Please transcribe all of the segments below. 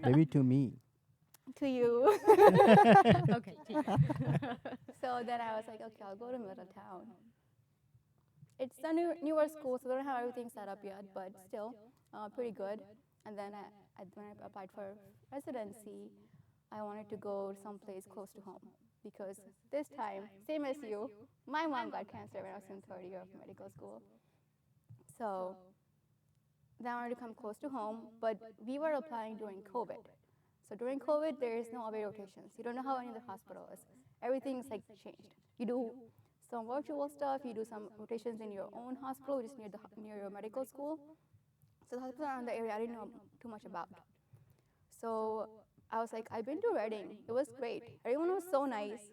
Maybe to me. to you. Okay. So then I was like, okay, I'll go to Middletown. It's a newer school, so they don't have everything set up yet, but still pretty good. And then when I applied for residency, I wanted to go someplace close to home because this time, same as you, my mom got cancer when I was in third year of medical school. So then I wanted to come close to home, but we were applying during COVID. So during COVID, there is no OB rotations. You don't know how any of the hospital is. Everything's like changed. You do some virtual stuff. You do some rotations in your own hospital, just near your medical school. So the hospital around the area I didn't know too much about. So I was like, I've been to Reading. It was great. Everyone was so nice.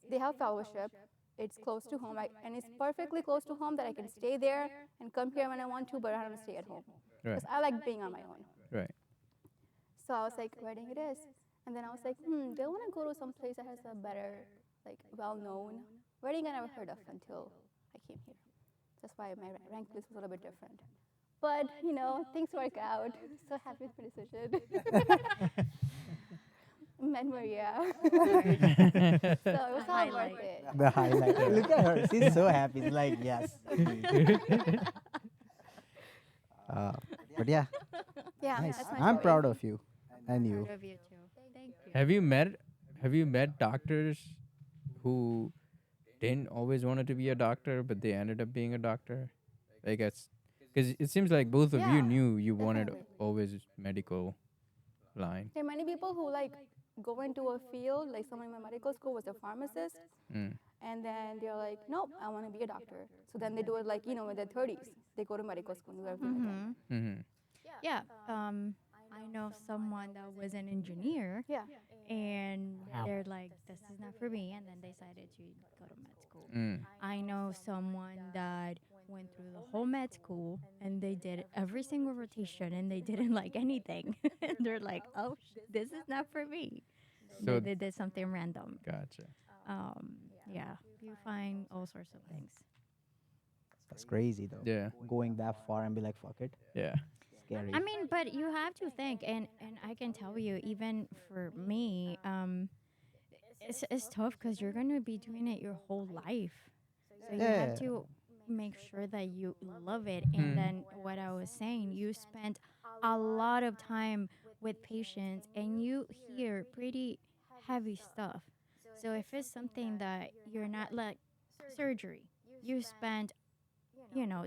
They have fellowship. It's close to home, and it's perfectly close to home that I can stay there and come here when I want to, but I don't want to stay at home Right. because I like being on my own. Right. So I was like, Reading it is. And then I was like, do I want to go to some place that has a better, like, well-known? Reading I never heard of until I came here. That's why my rank list was a little bit different. But, things work out. So happy with my decision. Met Maria. So it was all worth it. The highlight. Look at her. She's so happy. It's like, yes. But yeah, Yeah, nice. that's my I'm story. proud of you and you. Proud of you too. Thank you. Have you met doctors who didn't always wanted to be a doctor, but they ended up being a doctor? I guess because it seems like both of you Yeah, knew you wanted definitely. always medical line. There are many people who go into a field, like someone in my medical school was a pharmacist, Mm. and then they're like, nope, I want to be a doctor. So then they do it like, in their 30s. They go to medical school and do everything again. Mm-hmm. Yeah. I know someone that was an engineer, Yeah. and Wow. they're like, "This is not for me," and then they decided to go to med school. Mm. I know someone that went through the whole med school, and they did every single rotation, and they didn't like anything. And they're like, "Oh, this is not for me." So They did something random. gotcha. Yeah, you find all sorts of things. That's crazy though. Yeah. Going that far and be like, fuck it. Yeah. Scary. I mean, but you have to think, and I can tell you, even for me, it's tough because you're gonna be doing it your whole life, so you have Yeah. to make sure that you love it. Mhm. And then what I was saying, you spend a lot of time with patients, and you hear pretty heavy stuff. So if it's something that you're not like surgery, you spend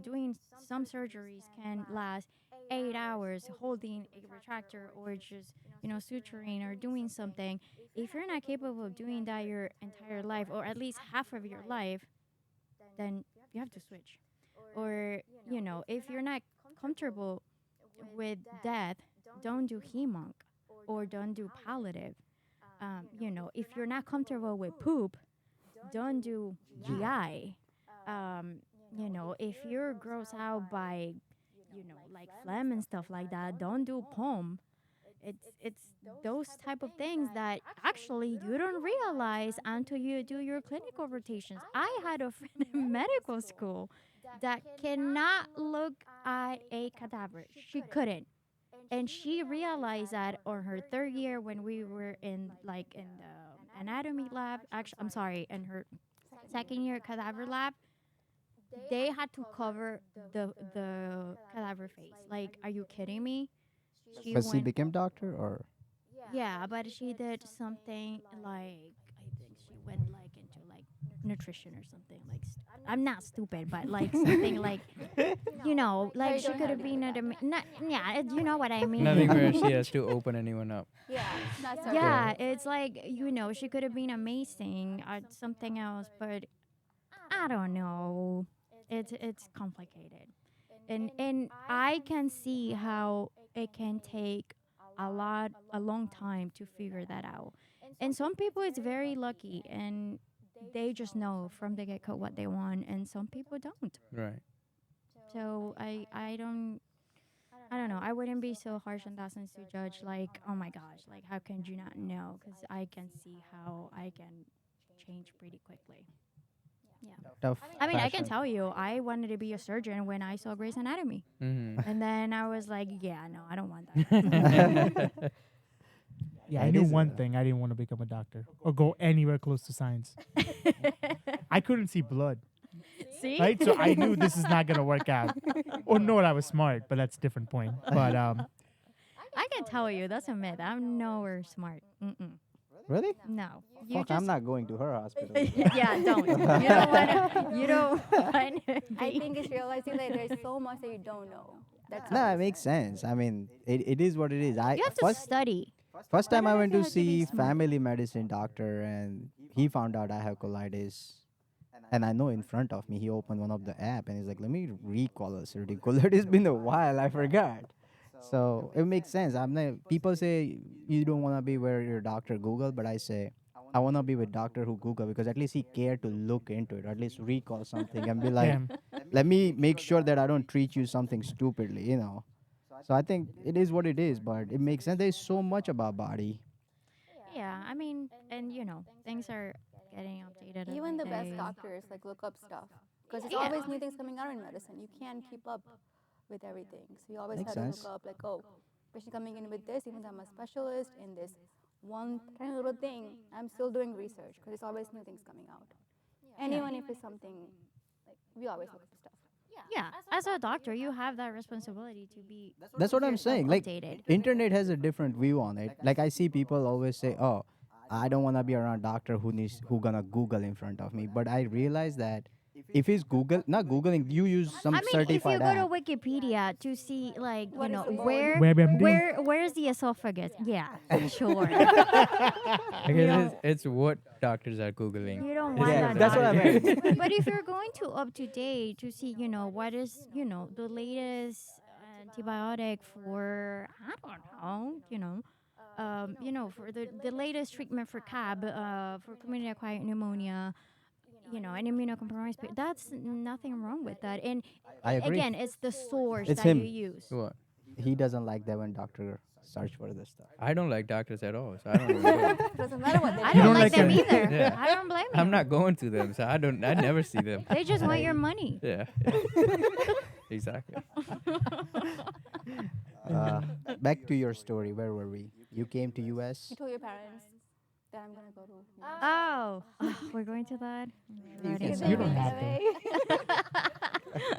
doing some surgeries can last 8 hours holding a retractor or just, suturing or doing something. If you're not capable of doing that your entire life or at least half of your life, then you have to switch. Or, if you're not comfortable with death, don't do hemonc or don't do palliative. If you're not comfortable with poop, don't do GI. If you're grossed out by, like phlegm and stuff like that, don't do POM. It's those type of things that actually you don't realize until you do your clinical rotations. I had a friend in medical school that cannot look at a cadaver. She couldn't. And she realized that on her third year when we were in the anatomy lab, actually I'm sorry, in her second year cadaver lab, they had to cover the cadaver face. Like, are you kidding me? She But she went, became doctor or yeah, but she did something like, I think she went like into like nutrition or something. Like, I'm not stupid, but like something like, like you she don't could have have to been do at a, that. you know what I mean? Nothing where she has to open anyone up. Yeah, not surgery. Yeah, it's like, she could have been amazing at something else, but I don't know. It's complicated. And I can see how it can take a long time to figure that out. And some people it's very lucky and they just know from the get go what they want, and some people don't. Right. So I don't know. I wouldn't be so harsh on that sense to judge like, oh my gosh, like how can you not know? Because I can see how I can change pretty quickly. Tough. I mean, I can passion. tell you, I wanted to be a surgeon when I saw Grey's Anatomy. Mm-hmm. And then I was like, yeah, no, I don't want that. Yeah, Yeah, I it knew is, one thing. I didn't want to become a doctor or go anywhere close to science. I couldn't see blood, See? right? So I knew this is not gonna work out. Or no, I was smart, but that's a different point. But I can tell you, that's a myth. I'm nowhere smart. Mm-mm. Really? No. You Fuck, just I'm not going to her hospital. yeah, don't. You don't want to. You don't want to I be. think it's realizing that there's so much that you don't know. That's No, all. it makes sense. I mean, it is what it is. You have to study. First time I I don't went know to if you have to be see smart. family medicine doctor and he found out I have colitis. And I know in front of me, he opened one of the app and he's like, let me recall this colitis. It's been a while, I forgot. So it makes sense. I'm not, people say you don't want to be where your doctor Google, but I say I want to be with doctor who Google because at least he cared to look into it, or at least recall something and be like, damn, let me make sure that I don't treat you something stupidly. So I think it is what it is, but it makes sense. There's so much about body. Yeah, I mean, and things are getting updated Even the every best day. doctors like look up stuff because there's Yeah. always new things coming out in medicine. You can't keep up with everything, so you always Makes have sense. to look up like, oh, patient coming in with this, even though I'm a specialist in this one tiny little thing, I'm still doing research because there's always new things coming out. And even if it's something like we always look up stuff. Yeah, as a doctor, you have that responsibility to be. That's what I'm yourself saying. Like updated. internet has a different view on it. Like I see people always say, "Oh, I don't want to be around doctor who gonna Google in front of me." But I realize that if he's Google, not Googling, you use some I mean, if you certified go to app. Wikipedia to see, like, What is the bone? where's the esophagus? Yeah, sure. I guess don't- it's what doctors are googling. You don't want Yeah, that. that's what I doctor. meant. But if you're going to up to date to see, what is, the latest antibiotic for, I don't know, for the latest treatment for CAB, for community acquired pneumonia, an immunocompromised patient, that's nothing wrong with that. And I agree. again, it's the source It's that him. you use. What? He doesn't like that when doctor search for this stuff. I don't like doctors at all, so I don't know. Doesn't matter what they I do. don't don't like like them them. either. Yeah. I don't blame you. I'm not going to them, so I never see them. They just want your money. Yeah. Exactly. Back to your story. Where were we? You came to US. You told your parents that I'm gonna go to. Oh, we're going to that. You Alrighty. can You say don't that. have to.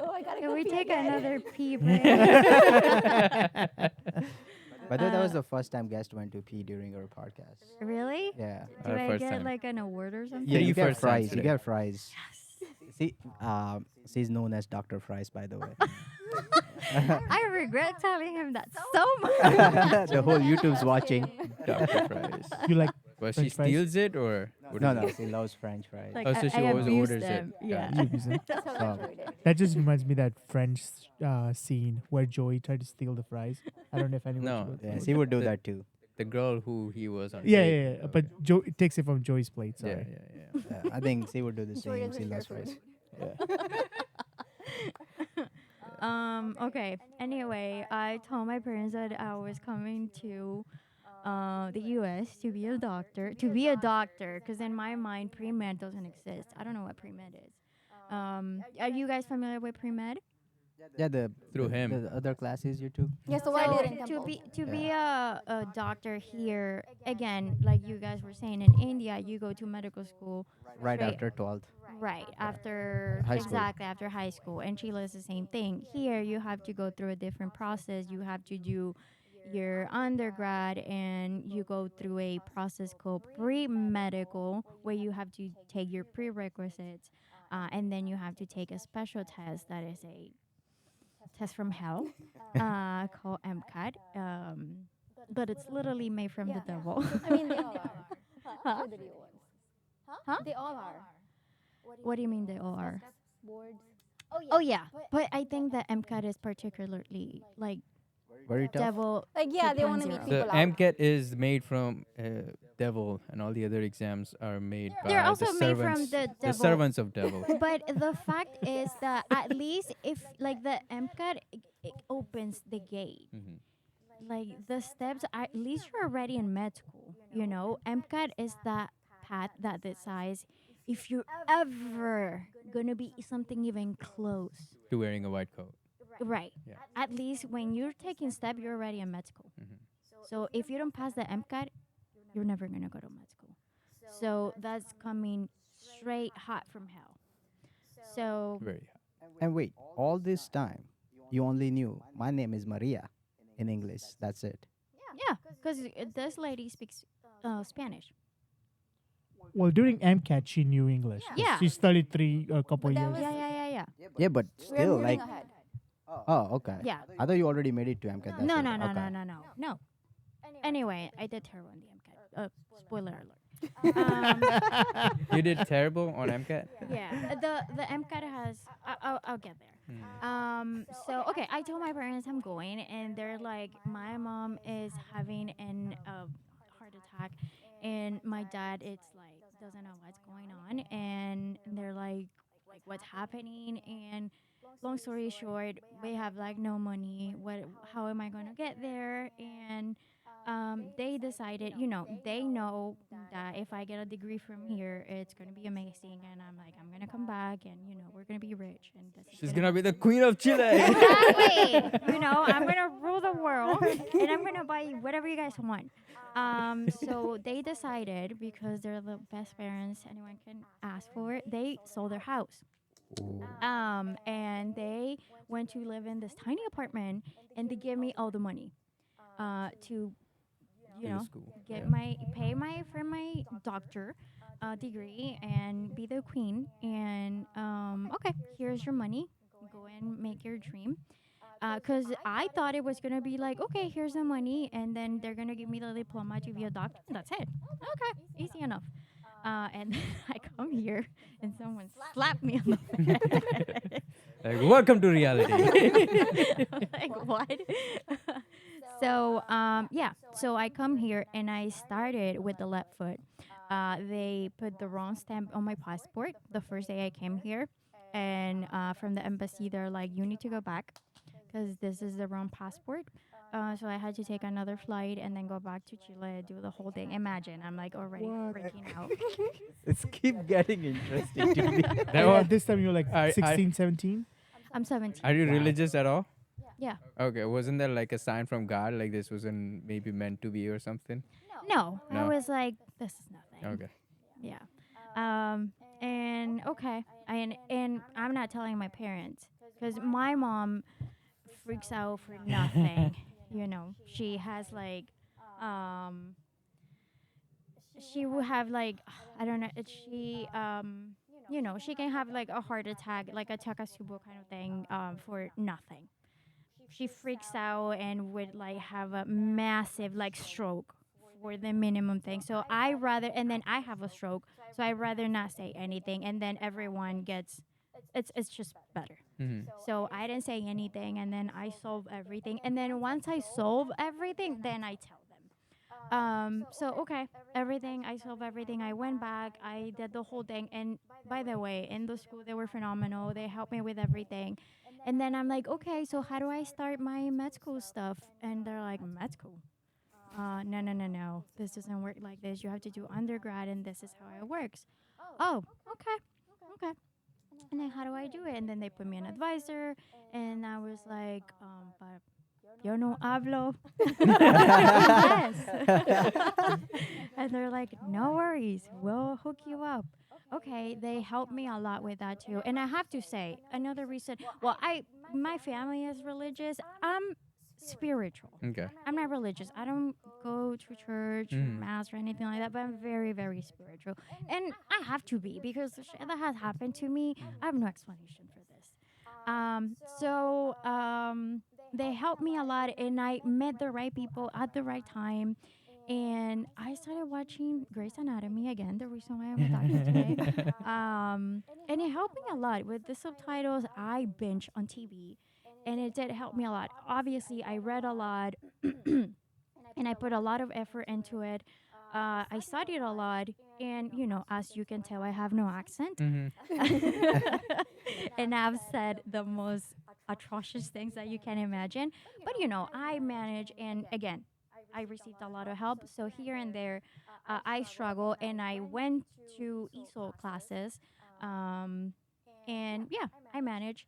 Oh, I gotta Can go we pee take again. another pee break? By the way, that was the first time guest went to pee during our podcast. Really? Yeah. Do Our I first get time. like an award or something? Yeah, Three you get first times fries. You today. get fries. See, she's known as Dr. Fries, by the way. I regret telling him that so much. The whole YouTube's watching. Dr. Fries. You like Well, she French fries? steals it or what No, is no, it? she loves French fries. Like, Oh, so I she always abuse orders it. them. Yeah. you use it? That's how So- I enjoyed it. That just reminds me of that French scene where Joey tried to steal the fries. I don't know if anyone. No, Yeah, she would do The- that too. The girl who he was on. Yeah, date yeah, yeah. with, But Joe takes it from Joey's plate. yeah, Sorry. yeah. Yeah, I think she would do the Joy same. doesn't She share loves food. fries. Okay. Anyway, I told my parents that I was coming to the U.S. to be a doctor. Because in my mind, pre-med doesn't exist. I don't know what pre-med is. Are you guys familiar with pre-med? Yeah, Through him. The other classes you took. Yeah, so what I did in to Temple. be a doctor here, again, like you guys were saying, in India, you go to medical school Right straight- after 12th. right after High school. exactly after high school. And Sheila is the same thing. Here, you have to go through a different process. You have to do your undergrad, and you go through a process called pre-medical, where you have to take your prerequisites, and then you have to take a special test that is a test from hell, called MCAT. But it's literally made from the Yeah. devil. I mean, they all are. Huh? The real ones. Huh? They all are. What do you mean they all are? Boards. Oh yeah, but I think that MCAT is particularly like Very tough. devil. Like, yeah, they want to 2.0. meet The people out. MCAT is made from devil, and all the other exams are made by They're also the made from servants. the The devil. servants of devil. But the fact is that at least if like the MCAT, it opens the gate. Mhm. Like the steps, at least you're already in med school. MCAT is that path that decides if you're ever gonna be something even close, To wearing a white coat. right? Yeah. At least when you're taking step, you're already in med school. Hmm. So if you don't pass the MCAT, you're never gonna go to med school. So that's coming straight hot from hell. So Very high. And wait, all this time, you only knew my name is Maria in English. That's it. yeah, because this lady speaks Spanish. Well, during MCAT, she knew English. 'cause Yeah. She studied a couple But that years. was- Yeah. Yeah, but We're still, moving like, ahead. oh, okay. Yeah. I thought you already made it to MCAT. That's No, it. no, no, Okay. no. Anyway, I did terrible on the MCAT. Spoiler alert. You did terrible on MCAT. Yeah, the MCAT has. I'll get there. So okay, I told my parents I'm going, and they're like, my mom is having an heart attack, and my dad, it's like doesn't know what's going on, and they're like what's happening, and long story short, we have like no money. How am I gonna get there? And they decided, they know that if I get a degree from here, it's gonna be amazing, and I'm like, I'm gonna come back, and we're gonna be rich, and this is She's gonna be the queen of Chile. exactly. I'm gonna rule the world, and I'm gonna buy whatever you guys want. So they decided, because they're the best parents anyone can ask for, they sold their house. And they went to live in this tiny apartment, and they gave me all the money, to, To the school. get Yeah. pay for my doctor degree and be the queen. And okay, here's your money. Go and make your dream. Because I thought it was gonna be like, okay, here's the money, and then they're gonna give me the diploma to be a doctor. That's it. Okay, easy enough. And I come here, and someone slapped me on the face. Like, welcome to reality. Like what? So yeah, so I come here and I started with the left foot. They put the wrong stamp on my passport the first day I came here, and from the embassy they're like, you need to go back because this is the wrong passport. So I had to take another flight and then go back to Chile, do the whole thing. Imagine, I'm like already freaking out. It's keep getting interesting to me. That And was, at this time, you were like I- 16, 17? I'm 17. are you religious at all? Yeah. Okay, wasn't there like a sign from God, like this wasn't maybe meant to be or something? No, I No. was like, this is nothing. Okay. Yeah. And okay. And I'm not telling my parents because my mom freaks out for nothing. She has like, she will have like, I don't know. She can have like a heart attack, like a Takasubo kind of thing, for nothing. She freaks out and would like have a massive like stroke for the minimum thing. So and then I have a stroke, so I rather not say anything, and then everyone gets, it's just better. Hmm. So I didn't say anything, and then I solve everything, and then once I solve everything, then I tell them. So okay, I solved everything. I went back, I did the whole thing, and by the way, in the school they were phenomenal. They helped me with everything. And then I'm like, okay, so how do I start my med school stuff? And they're like, med school? No. This doesn't work like this. You have to do undergrad, and this is how it works. Oh, okay. And then how do I do it? And then they put me an advisor, and I was like, but yo no hablo. Yes. And they're like, no worries, we'll hook you up. Okay, they helped me a lot with that too. And I have to say, another reason, well, my family is religious. I'm spiritual. Okay. I'm not religious. I don't go to church, or mass, or anything like that, but I'm very, very spiritual. And I have to be because the shit that has happened to me, I have no explanation for this. They helped me a lot, and I met the right people at the right time. And I started watching Grey's Anatomy again, the reason why I'm a doctor today. And it helped me a lot. With the subtitles, I binge on TV, and it did help me a lot. Obviously, I read a lot, and I put a lot of effort into it. I studied a lot, and, as you can tell, I have no accent. And I've said the most atrocious things that you can imagine. But, I manage, and again, I received a lot of help. So here and there, I struggle, and I went to ESOL classes, um, and yeah, I managed.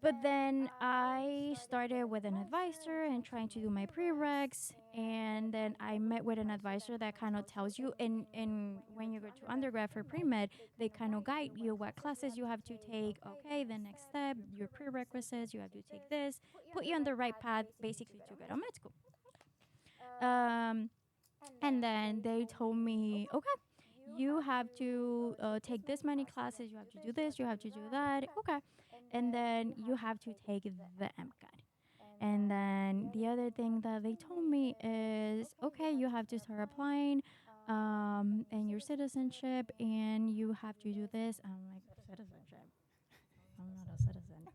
But then I started with an advisor and trying to do my prereqs, and then I met with an advisor that kind of tells you, and when you go to undergrad for pre-med, they kind of guide you what classes you have to take. Okay, the next step, your prerequisites, you have to take this, put you on the right path, basically to get on med school. Um, and then they told me, okay, you have to take this many classes, you have to do this, you have to do that. Okay. And then you have to take the MCAT. And then the other thing that they told me is, okay, you have to start applying and your citizenship, and you have to do this. I'm like, citizenship? I'm not a citizen.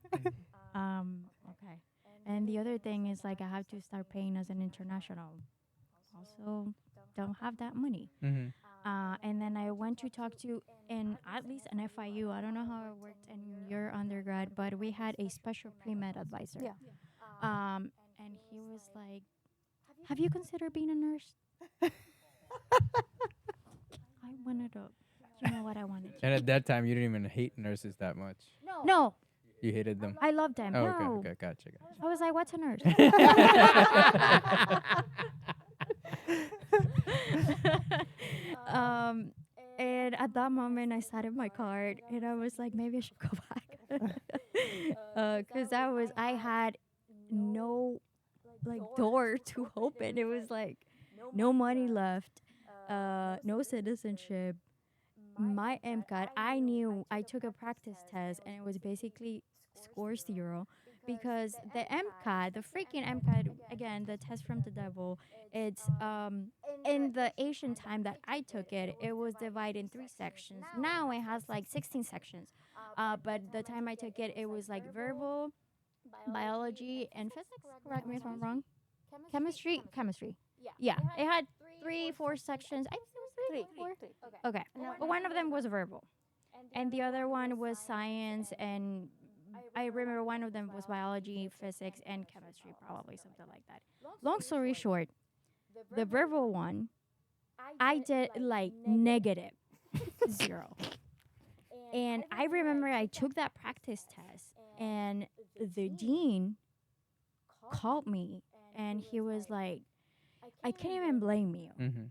Okay. And the other thing is like I have to start paying as an international. Also, don't have that money. Mm-hmm. And then I went to talk to, in at least an FIU. I don't know how it worked in your undergrad, but we had a special pre-med advisor. Yeah. And he was like, "Have you considered being a nurse?" I wanted to, you know what I wanted to. And at that time, you didn't even hate nurses that much. No, You hated them. I loved them. Oh, No. okay, gotcha. I was like, "What's a nurse?" um, and at that moment, I sat in my car and I was like, maybe I should go back. Because I had no like door to open. It was like no money left, no citizenship. My MCAT, I knew I took a practice test and it was basically score 0 because the MCAT, the freaking MCAT, again, the test from the devil, it's in the Asian time that I took it, it was divided in 3 sections. Now it has like 16 sections. But the time I took it, it was like verbal, biology, and physics. Correct me if I'm wrong. Chemistry. Yeah, it had 3, 4 sections. I think it was 3, 4. Okay, but one of them was verbal, and the other one was science, and I remember one of them was biology, physics, and chemistry, probably something like that. Long story short, the verbal one, I did like negative 0. And I remember I took that practice test, and the dean called me, and he was like, I can't even blame you. Mm-hmm.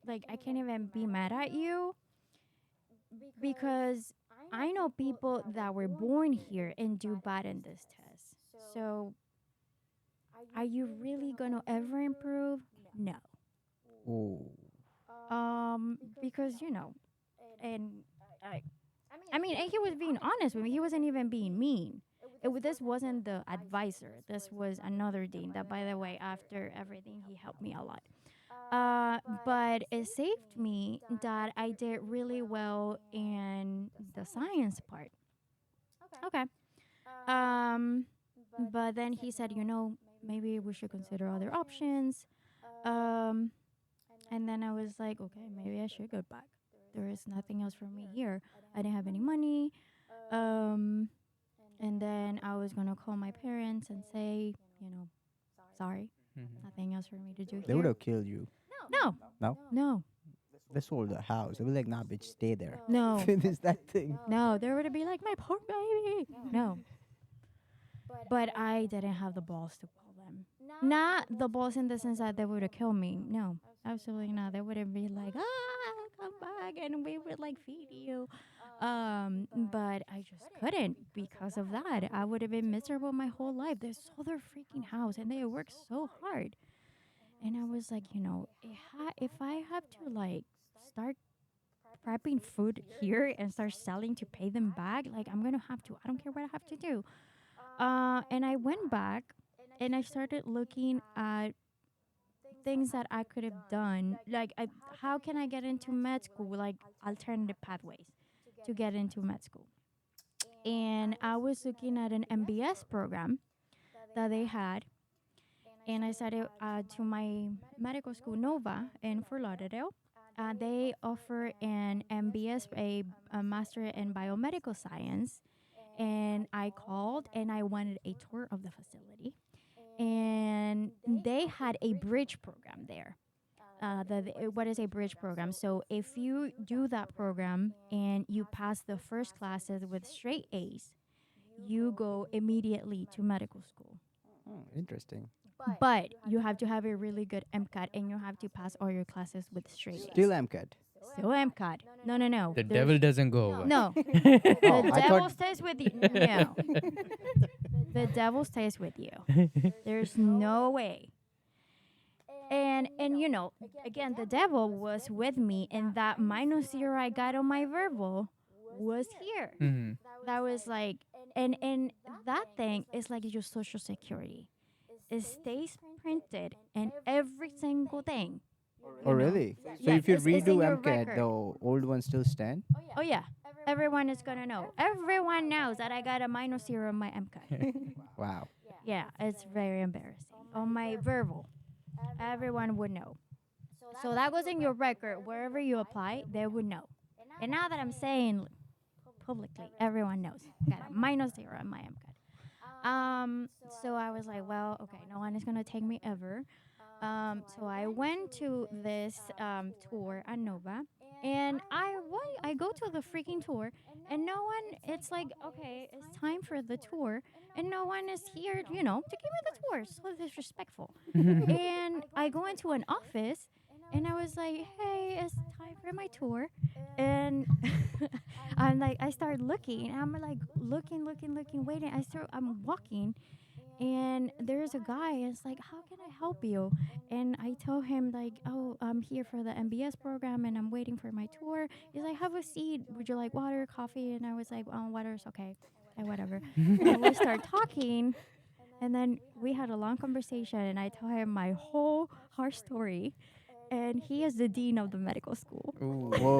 Like, I can't even be mad at you because I know people that were born here and do bad in this test. So, are you really gonna ever improve? No. Oh. Because and I mean, and he was being honest with me. He wasn't even being mean. This wasn't the advisor. This was another dean. That, by the way, after everything, he helped me a lot. But it saved me that I did really well in the science part. Okay. But then he said, maybe we should consider other options. And then I was like, okay, maybe I should go back. There is nothing else for me here. I didn't have any money. And then I was going to call my parents and say, sorry, Mm-hmm. nothing else for me to do They would here. have killed you. No, No? no, They sold the house. They were like, nah, bitch, stay there. no, Finish that thing. no. They would be like, my poor baby. No. But I didn't have the balls to call them. Not the balls in the sense that they would have killed me. No, absolutely not. They wouldn't be like, come back and we would like feed you. But I just couldn't because of that. I would have been miserable my whole life. They sold their freaking house and they worked so hard. And I was like, if I have to like start prepping food here and start selling to pay them back, like I'm gonna have to. I don't care what I have to do. And I went back and I started looking at things that I could have done. Like, how can I get into med school? Like alternative pathways to get into med school. And I was looking at an MBS program that they had. And I started to my medical school, Nova, in Fort Lauderdale. They offer an MBS, a Master in Biomedical Science. And I called and I wanted a tour of the facility. and they had a bridge program there. What is a bridge program? So if you do that program and you pass the first classes with straight A's, you go immediately to medical school. Oh, interesting. But you have to have a really good MCAT and you have to pass all your classes with straight Still A's. MCAT. Still MCAT. No, no, no. The There's- devil doesn't go away. No. Oh, The I devil thought- stays with you. No. The devil stays with you. There's no way. And you know, again, the devil was with me, and that -0 I got on my verbal was here. Hmm. That was like, and that thing is like your social security. It stays printed in every single thing. Oh, really? So Yeah, if you it's in redo your MCAT, record. the old ones still stand? Oh yeah, everyone is gonna know. Everyone knows that I got a -0 on my MCAT. Wow. Yeah, it's very embarrassing. On my verbal, everyone would know. So that goes in your record. Wherever you apply, they would know. And now that I'm saying publicly, everyone knows. Got a -0 on my MCAT. So I was like, well, okay, no one is gonna take me ever. So I went to this tour at Nova, and I go to the freaking tour, and no one. It's like, okay, it's time for the tour, and no one is here, to give me the tour. So disrespectful. And I go into an office, and I was like, hey, it's time for my tour, and I start looking, and I'm like looking, waiting. I'm walking. And there's a guy, and it's like, how can I help you? And I tell him, like, oh, I'm here for the MBS program, and I'm waiting for my tour. He's like, have a seat. Would you like water, coffee? And I was like, oh, water's okay. And whatever. And we start talking, and then we had a long conversation, and I tell him my whole heart story. And he is the dean of the medical school. Ooh. Whoa.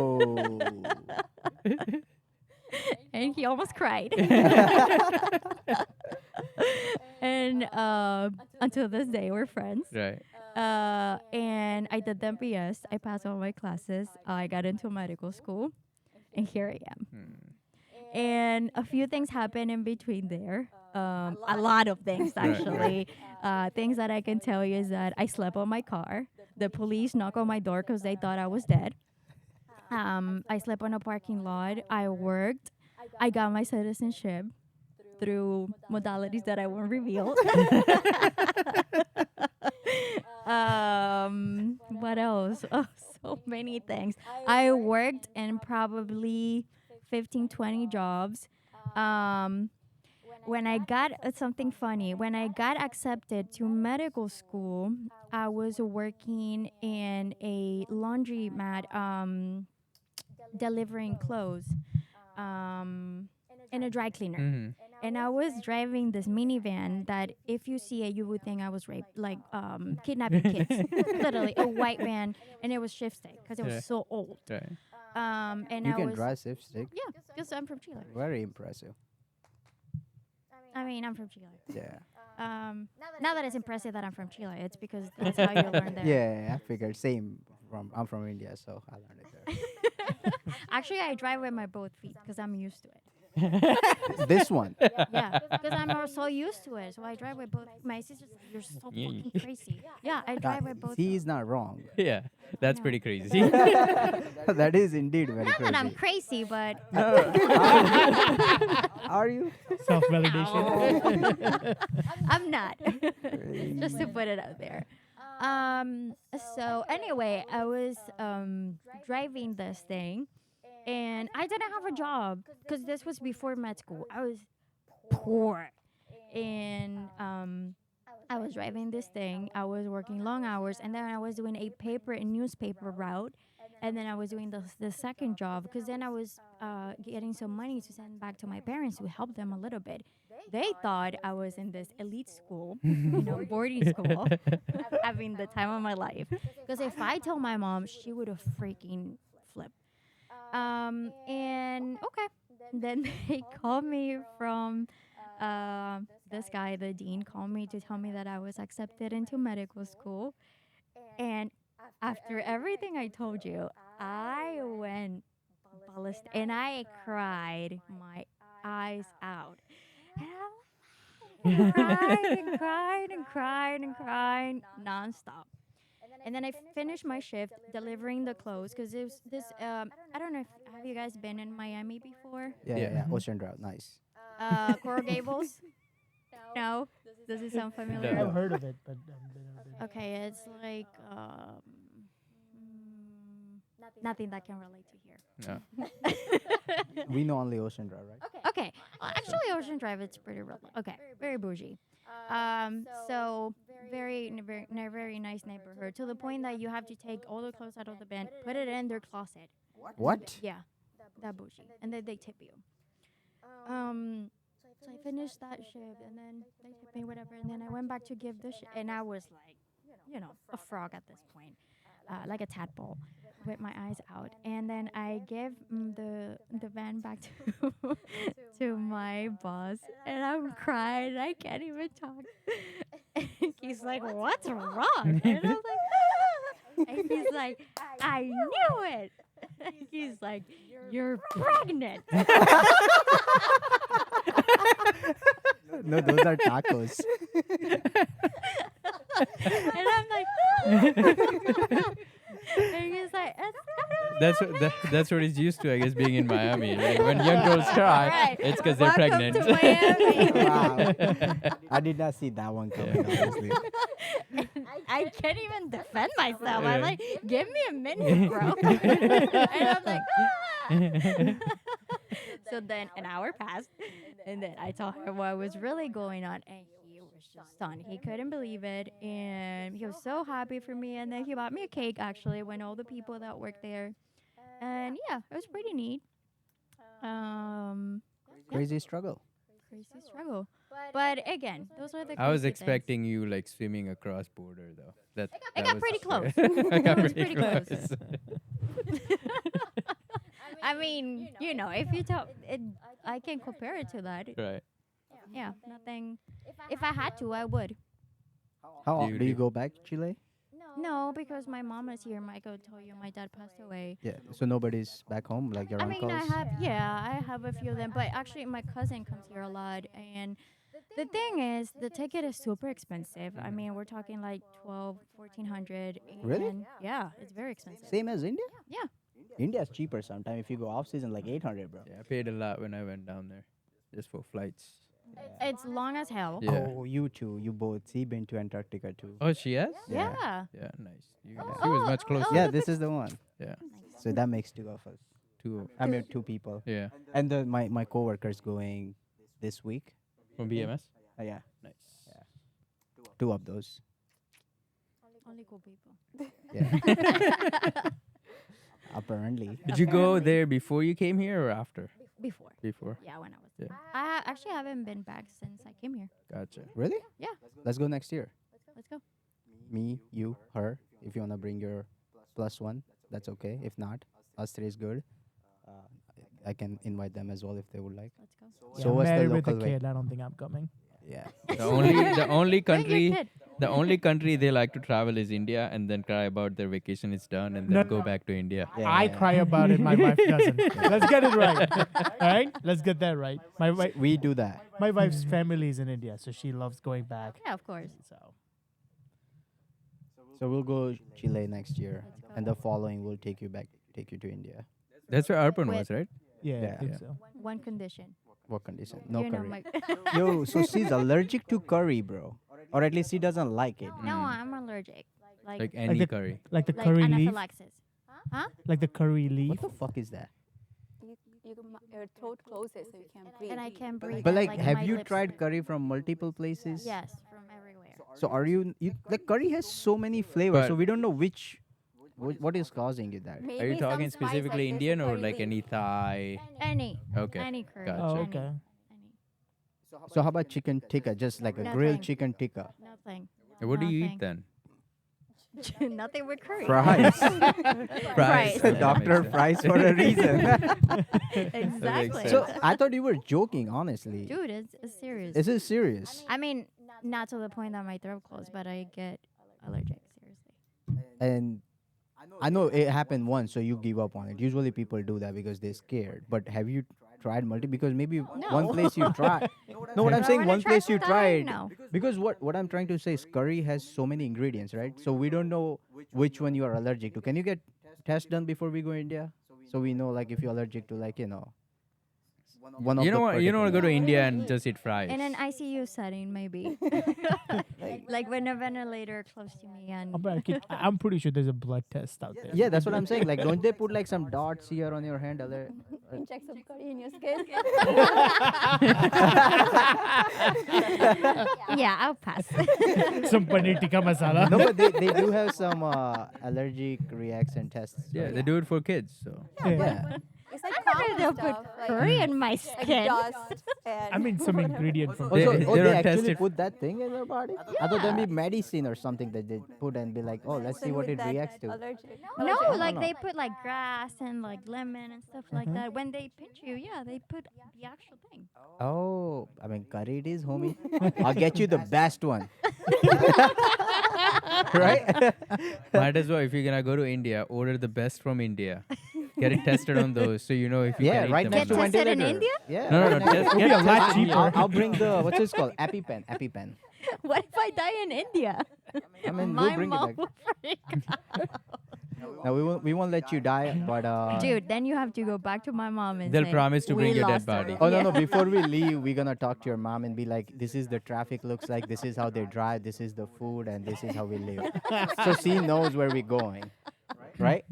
And he almost cried. And until this day, we're friends. Right. And I did the MBS. I passed all my classes. I got into medical school, and here I am. Hmm. And a few things happened in between there. A lot of things, actually. Things that I can tell you is that I slept on my car. The police knocked on my door because they thought I was dead. I slept on a parking lot. I worked. I got my citizenship through modalities that I won't reveal. What else? Oh, so many things. I worked in probably 15, 20 jobs. When I got something funny, when I got accepted to medical school, I was working in a laundromat, delivering clothes, in a dry cleaner. Hmm. And I was driving this minivan that if you see it, you would think I was raped, like kidnapping kids. Literally, a white van, and it was shift stick because it was Yeah. so old. Right. And You I can was, drive safe stick. yeah, because I'm from Chile. Very impressive. I mean, I'm from Chile. Yeah. Not that it's impressive that I'm from Chile. It's because that's how you learn there. Yeah, I figured. Same. I'm from India, so I learned it there. Actually, I drive with my both feet because I'm used to it. This one. Yeah, because I'm so used to it. So I drive with both. My sister's like, you're so Yeah. fucking crazy. Yeah, I drive with both. He's not wrong. Yeah, that's No. pretty crazy. That is indeed very Not that I'm crazy. crazy, but Are you? Self validation. I'm not. Just to put it out there. So anyway, I was driving this thing, and I didn't have a job because this was before med school. I was poor, and I was driving this thing. I was working long hours, and then I was doing a paper and newspaper route, and then I was doing the second job because then I was getting some money to send back to my parents to help them a little bit. They thought I was in this elite school, boarding school, having the time of my life. Because if I told my mom, she would have freaking flipped. And okay, then they called me from this guy, the dean, called me to tell me that I was accepted into medical school. And after everything I told you, I went ballistic and I cried my eyes out. And I'm cried nonstop. And then I finished my shift delivering the clothes because it was this. I don't know if have you guys been in Miami before? Yeah, Yeah. yeah. Ocean Drive, nice. Coral Gables. No, does it sound familiar? No. I've heard of it, but never been. Okay, it's like nothing that can relate to here. No. We know only Ocean Drive, right? Okay, well, actually, Ocean Drive it's pretty okay, very bougie. So very nice neighborhood to the point that you have to take all the clothes out of the bin, put it in their closet. What? Yeah, that bougie, and then they tip you. So I finished that shift, and then they tipped me whatever, and then I went back to give the and I was like, a frog at this point, like a tadpole, with my eyes out, and then I give the van back to to my boss, and I'm crying. I can't even talk. And he's like, "What's wrong?" And I was like, and he's like, "I knew it." He's like, "You're pregnant." No, those are tacos. And I'm like, and he's like, That's what he's used to, I guess, being in Miami. Like when young girls cry, Right. it's because they're Welcome pregnant. to Miami. Wow. I did not see that one coming, honestly. I can't even defend myself. I'm Yeah. like, give me a minute, bro. And I'm like, so then an hour passed, and then I told her what was really going on, and he was just stunned. He couldn't believe it, and he was so happy for me. And then he bought me a cake, actually, when all the people that worked there, and yeah, it was pretty neat. Crazy struggle. Crazy struggle, but again, those are the. I was crazy things. expecting you like swimming across border though. It that got was pretty close. I got It was pretty pretty close. close. I mean, if you tell it, I can compare it to that. Right. Yeah, nothing. If I had to, I would. How Do you do you live- go back, Chile? No, because my mom is here. Michael told you my dad passed away. Yeah. So nobody's back home, like your I mean, uncles. I have a few of them, but actually my cousin comes here a lot, and the thing is, the ticket is super expensive. I mean, we're talking like 1,400. Really? And yeah, it's very expensive. Same as India? Yeah. India's cheaper sometimes. If you go off season, like 800, bro. Yeah, I paid a lot when I went down there, just for flights. It's long as hell. Yeah. Oh, you too. You both. He been to Antarctica too. Oh, she has? Yeah. Yeah. Yeah, nice. She was much closer. Yeah, this is the one. Yeah. So that makes two of us. Two. I mean, two people. Yeah. And my coworker's going this week. From BMS. Yeah, Nice. two of those. Only cool people. Yeah. Apparently. Did you go there before you came here or after? Before. Before. Yeah, when I was. Yeah. I actually haven't been back since I came here. Gotcha. Really? Yeah. Let's go next year. Let's go. Me, you, her. If you wanna bring your +1, that's okay. If not, us three is good. I can invite them as well if they would like. Let's go. Yeah, So I'm what's the married with a local way? kid. I don't think I'm coming. Yeah. The only Bring country your kid. the only country they like to travel is India, and then cry about their vacation is done and then No, go no. back to India. Yeah, I yeah. cry about it. My wife doesn't. Let's get it right. All right? Let's get that right. We do that. My wife's family is in India, so she loves going back. Yeah, of course. So So we'll go Chile next year, and the following we'll take you to India. That's where Arpan was, With- right? yeah, Yeah. I think Yeah. so. One condition. What condition? No you know curry. my. Yo, so she's allergic to curry, bro, or at least she doesn't like it. No, Mm. I'm allergic. Like any the- curry. Like the like curry leaf. anaphylaxis. Huh? Like the curry leaf. What the fuck is that? Your throat closes so you can't breathe. And I can't breathe. But and, like, my have you lips tried sweat. curry from multiple places? Yes, from everywhere. So are you like curry has so many flavors, But- so we don't know what is causing you that. Are you talking specifically Indian or like any Thai? Any. Okay. Any curry. Gotcha. Oh, Any. okay. Any. So how about chicken tikka? Just like a grilled Nothing. chicken tikka. Nothing. What do you eat Nothing. then? Nothing with curry. Fries. Fries. Yeah, that Dr. makes sense. Fries for a reason. Exactly. So I thought you were joking, honestly. Dude, it's serious. Is it serious? I mean, not to the point that my throat closed, but I get allergic. Seriously. And I know it happened once, so you give up on it. Usually people do that because they're scared. But have you tried multi because maybe one No. place you try. No, what I'm I saying, wanna one try place you some Thai, tried. no. Because what I'm trying to say is curry has so many ingredients, right? So we don't know which one you are allergic to. Can you get test done before we go India? So we know like if you're allergic to like one of You the don't want to go to particular. India and just eat fries. In an ICU setting, maybe. Like with a ventilator close to me and But I'm pretty sure there's a blood test out there. Yeah, that's what I'm saying. Like, don't they put like some dots here on your hand? Inject some curry in your skin. yeah, I'll pass. Some paneer tikka masala. No, but they do have some allergic reaction tests. yeah, right? they do it for kids. So Yeah. It's like I never common they'll stuff, put like, curry in my like skin. dust and I mean, some ingredient from. Oh, so, They- oh, they they don't test actually it. put that thing in their body? I thought that'd be medicine or something that they put and be like, oh, let's see medicine what with it that reacts to. allergic. No, allergen. like no. they put like grass and like lemon and stuff like that. When they pinch you, yeah, they put the actual thing. Oh, I mean, curry it is, homie. I'll get you the best one. Right? might as well, if you're gonna go to India, order the best from India. Get it tested on those, so you know if you Yeah, can eat right them next or to not. tested in ventilator. India? Yeah. No, no, right no. next to- It'll be a lot cheaper. I'll bring the what's this called? EpiPen. EpiPen. What if I die in India? I mean, My we'll bring mom it will back. freak. No, we won't let you die, but Dude, then you have to go back to my mom and They'll say, promise to "We bring your dead lost her." body. Oh no Yeah. no! Before we leave, we're gonna talk to your mom and be like, "This is the traffic looks like. This is how they drive. This is the food, and this is how we live." So she knows where we're going, right?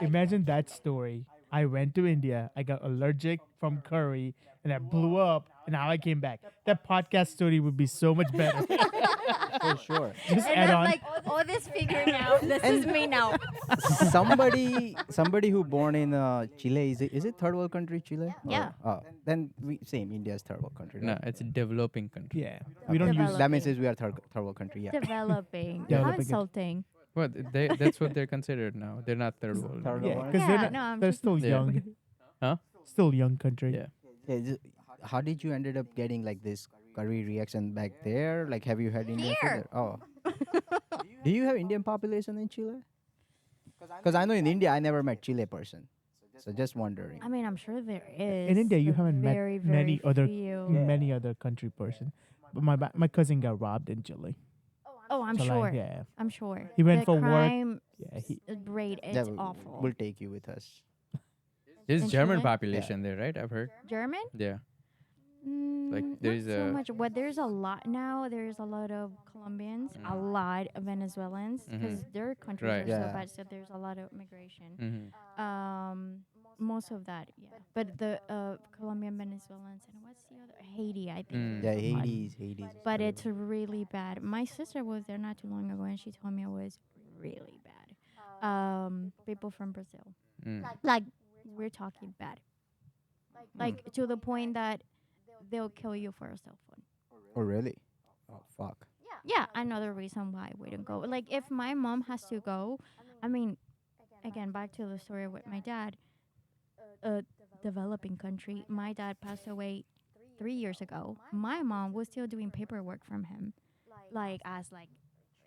Imagine that story. I went to India. I got allergic from curry, and I blew up. And now I came back. That podcast story would be so much better. For sure. Just And add I'm on. like, oh, this figuring out. This is me now. Somebody who born in Chile is it third world country Chile? Yeah. Oh, then we same India's third world country. No, Right? it's a developing country. Yeah, we don't use. Develop- That means is we are third world country. Yeah. Developing. How Developing. insulting. What that's what they're considered now. They're not third world. Third Yeah, world. because Yeah, they're, no, I'm they're just- still Yeah. young. Huh? Still young country. Yeah. Yeah, how did you ended up getting like this curry reaction back there? Like, have you had Indian food? Here. There? Oh. Do you have Indian population in Chile? Because I know in India I never met Chile person, so just wondering. I mean, I'm sure there is. In India, you but haven't met very, many very other few. many other country person. But my cousin got robbed in Chile. Oh, I'm So, sure. like, yeah, I'm sure. He went the for work. crime yeah. He, rate is Yeah, awful. We'll take you with us. There's In German Chile? population there, right? I've heard. German? Yeah. Not there's so a- much. But there's a lot now. There's a lot of Colombians, a lot of Venezuelans, because their countries Right. are Yeah. so bad. So there's a lot of migration. Mm-hmm. Most of that, yeah. But the Colombian, Venezuelans, and what's the other? Haiti, I think. Mm. Yeah, there's a lot. Hades. is But terrible. it's really bad. My sister was there not too long ago, and she told me it was really bad. People from Brazil, Mm. like we're talking bad, like to the point that they'll kill you for a cell phone. Oh really? Oh fuck. Yeah, another reason why I wouldn't go. Like if my mom has to go, I mean, again back to the story with my dad. A developing country. My dad passed away 3 years ago. My mom was still doing paperwork from him, like as like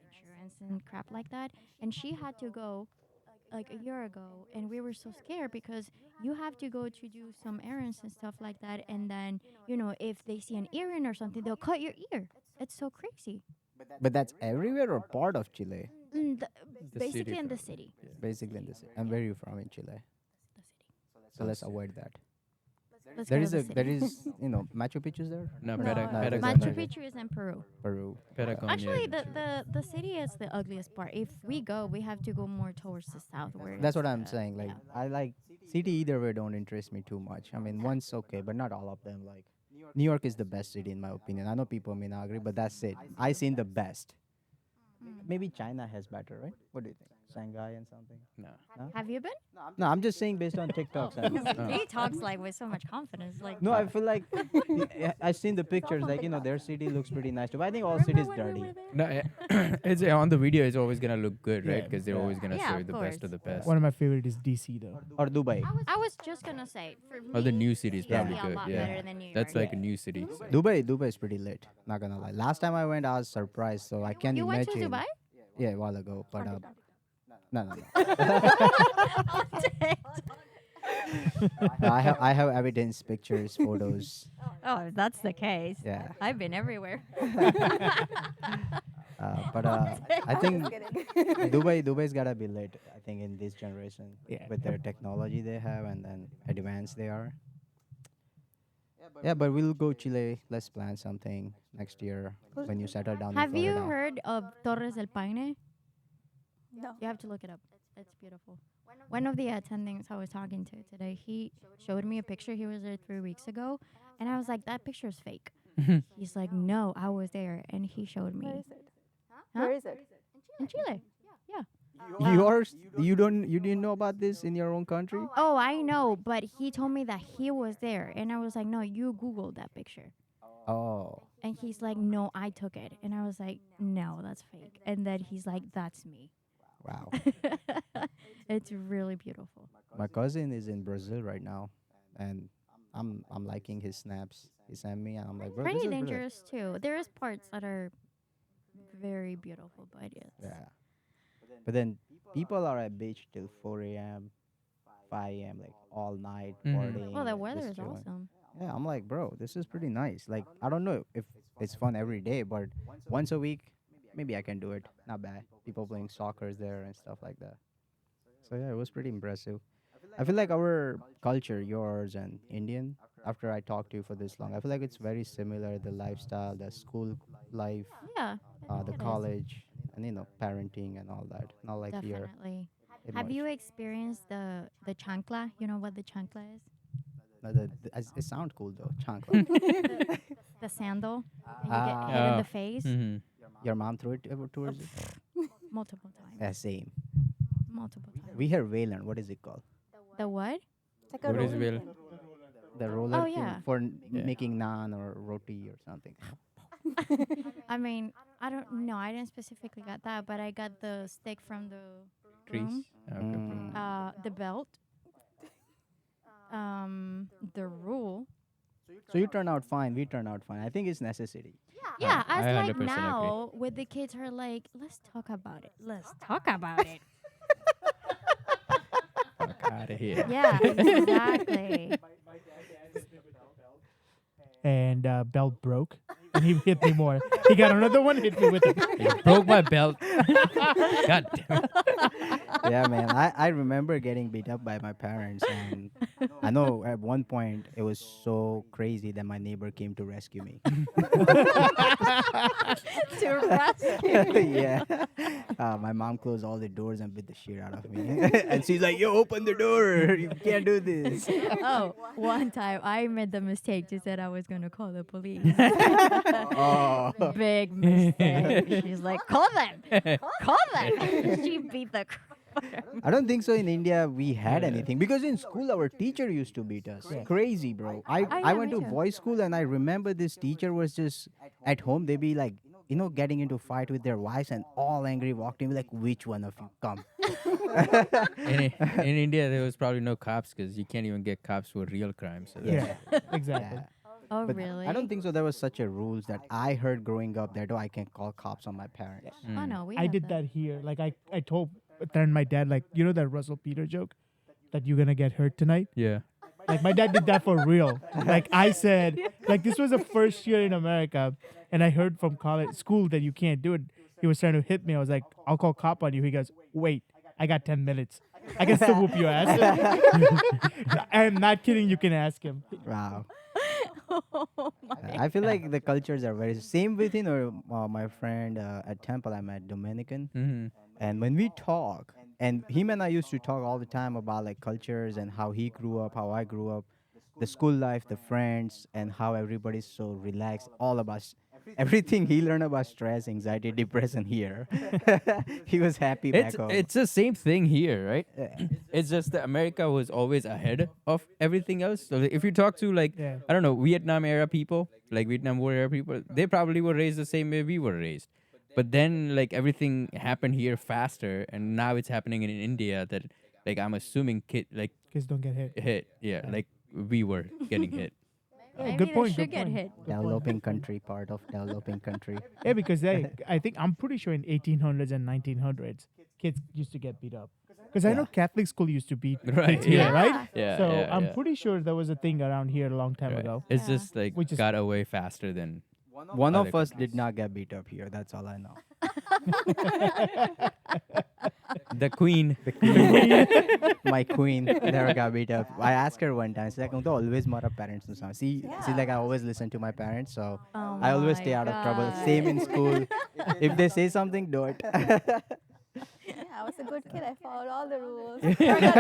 insurance and crap like that. And she had to go like a year ago, and we were so scared because you have to go to do some errands and stuff like that. And then if they see an earring or something, they'll cut your ear. It's so crazy. But that's everywhere or part of Chile? The Basically city in the from- city. Basically in the city. And where are you from in Chile? The city. So let's avoid that. Let's There go is to a the there city. is Machu Picchu's there? No, No, Patagonia. Machu Picchu is in Peru. Peru. Patagonia Actually, is in Chile. the city is the ugliest part. If we go, we have to go more towards the south. Where That's it's, what I'm saying. Like I like city either way don't interest me too much. I mean one's okay, but not all of them. Like New York is the best city in my opinion. I know people may not agree, but that's it. I seen the best. Maybe China has better, right? What do you think? Shanghai and something? No. Have you been? No, I'm just saying based on TikToks. And, He talks like with so much confidence. Like no, I feel like I've seen the pictures. Like their city looks pretty nice too. But I think all cities dirty. No, it's on the video. It's always gonna look good, right? Yeah. Because they're Yeah. always gonna Yeah, show you of the best of course. the best. one of my favorite is DC though. Or Dubai. I was just gonna say, for Or the me, new city is it's probably a good. lot Yeah, better than New York. that's like a new city. so- Dubai is pretty lit. Not gonna lie. Last time I went, I was surprised. So I can't You went imagine. to Dubai? Yeah, a while ago. But no. No, I have evidence, pictures, photos. Oh, if that's the case. Yeah. I've been everywhere. But I think Just kidding. Dubai's gotta be lit. I think in this generation Yeah. with their technology they have and then advanced they are. Yeah, but we'll go Chile. Let's plan something next year when you settle down in Have you Florida. heard of Torres del Paine? No. You have to look it up. It's beautiful. One of the attendings I was talking to today, he showed me a picture. He was there 3 weeks ago, and I was like, "That picture is fake." He's like, "No, I was there," and he showed Where me is it? Huh? Where is it? in Chile. Yeah. You didn't know about this in your own country? Oh, I know, but he told me that he was there, and I was like, "No, you Googled that picture." Oh, And he's like, "No, I took it," and I was like, "No, that's fake." And then he's like, "That's me." wow. It's really beautiful. My cousin is in Brazil right now, and I'm liking his snaps. He sent me, and I'm like, bro, this Pretty is really-" dangerous too. There is parts that are very beautiful, but yes. Yeah. But then people are at beach till 4 a.m., 5 a.m., like all night Mhm. partying. Well, the like, weather just is chilling. awesome. Yeah, I'm like, bro, this is pretty nice. Like, I don't know if it's fun every day, but once a week, maybe I can do it. Not bad. People playing soccer there and stuff like that. So yeah, it was pretty impressive. I feel like our culture, yours and Indian, after I talked to you for this long, I feel like it's very similar. The lifestyle, the school life, Yeah, I think the it is. college, and parenting and all that. Not like here. Definitely. in Have much. you experienced the chancla? You know what the chancla is? No, it sounds cool though. Chancla. The sandal, and you get Ah. hit in Ah. the face Mhm. Your mom threw it ever towards it? multiple times. Yeah, same. Multiple times. We hear Wayland. What is it called? The what? It's like a What is rolling Will? pin. The roller Oh, thing yeah. for Yeah. making naan or roti or something. I mean, I don't know. I didn't specifically got that, but I got the stick from the Trees. broom, Okay. the belt, the rule. So you turn out fine. We turn out fine. I think it's necessity. Yeah, I as like 100% agree. now with the kids are like, let's talk about it. Let's talk about it. Fuck out of here. Yeah, exactly. And belt broke, and he hit me more. He got another one, hit me with it. You broke my belt. God damn it. Yeah, man. I remember getting beat up by my parents, and I know at one point it was so crazy that my neighbor came to rescue me. To rescue. Yeah. My mom closed all the doors and beat the shit out of me. And she's like, "Yo, open the door. You can't do this." Oh, one time I made the mistake to said I was gonna call the police. Oh. Big mistake. She's like, call them, call them. She beat the. I don't think so. In India, we had anything because in school our teacher used to beat us. Crazy, bro. I yeah, went me to too. boys' school and I remember this teacher was just at home. They be like, getting into fight with their wives and all angry. Walked in like, which one of you come? In India, there was probably no cops because you can't even get cops for real crimes. So Yeah, exactly. Yeah. Oh, But really? I don't think so. There was such a rules that I heard growing up that I can call cops on my parents. Oh no, we. I have did that here. Like I told then my dad, like, you know that Russell Peter joke that you're gonna get hurt tonight. yeah. Like my dad did that for real. Like I said, like this was the first year in America, and I heard from college school that you can't do it. He was trying to hit me. I was like, I'll call cop on you. He goes, wait, I got 10 minutes. I can still whoop your ass. I'm not kidding. You can ask him. Wow. Oh my. I feel like the cultures are very same with my friend at Temple. I met Dominican. Mm-hmm. And when we talk, and him and I used to talk all the time about like cultures and how he grew up, how I grew up, the school life, the friends, and how everybody's so relaxed. All of us, everything he learned about stress, anxiety, depression here. He was happy back home. It's the same thing here, right? Yeah. It's just that America was always ahead of everything else. So like, if you talk to like Yeah. I don't know Vietnam era people, like Vietnam War era people, they probably were raised the same way we were raised. But then like everything happened here faster, and now it's happening in India that like I'm assuming Kids don't get hit. hit, yeah, like we were getting hit. Maybe good they point, should good get point. hit. Developing country, part of developing country. Yeah, because I think I'm pretty sure in 1800s and 1900s, kids used to get beat up. Because I Yeah. know Catholic school used to beat Right, kids here, yeah. right? Yeah, So yeah, I'm yeah. pretty sure that was a thing around here a long time Right. ago. It's Yeah. just like Which is got away faster than One other of us did countries. not get beat up here. That's all I know. The queen. The queen, my queen, never got beat up. I asked her one time. She's like, "I'm always mara parents and stuff." See, she's like, I always listen to my parents, so Oh I always my stay out of trouble. God. Same in school. If they say something, do it. Yeah, I was a good kid. I followed all the rules. Never got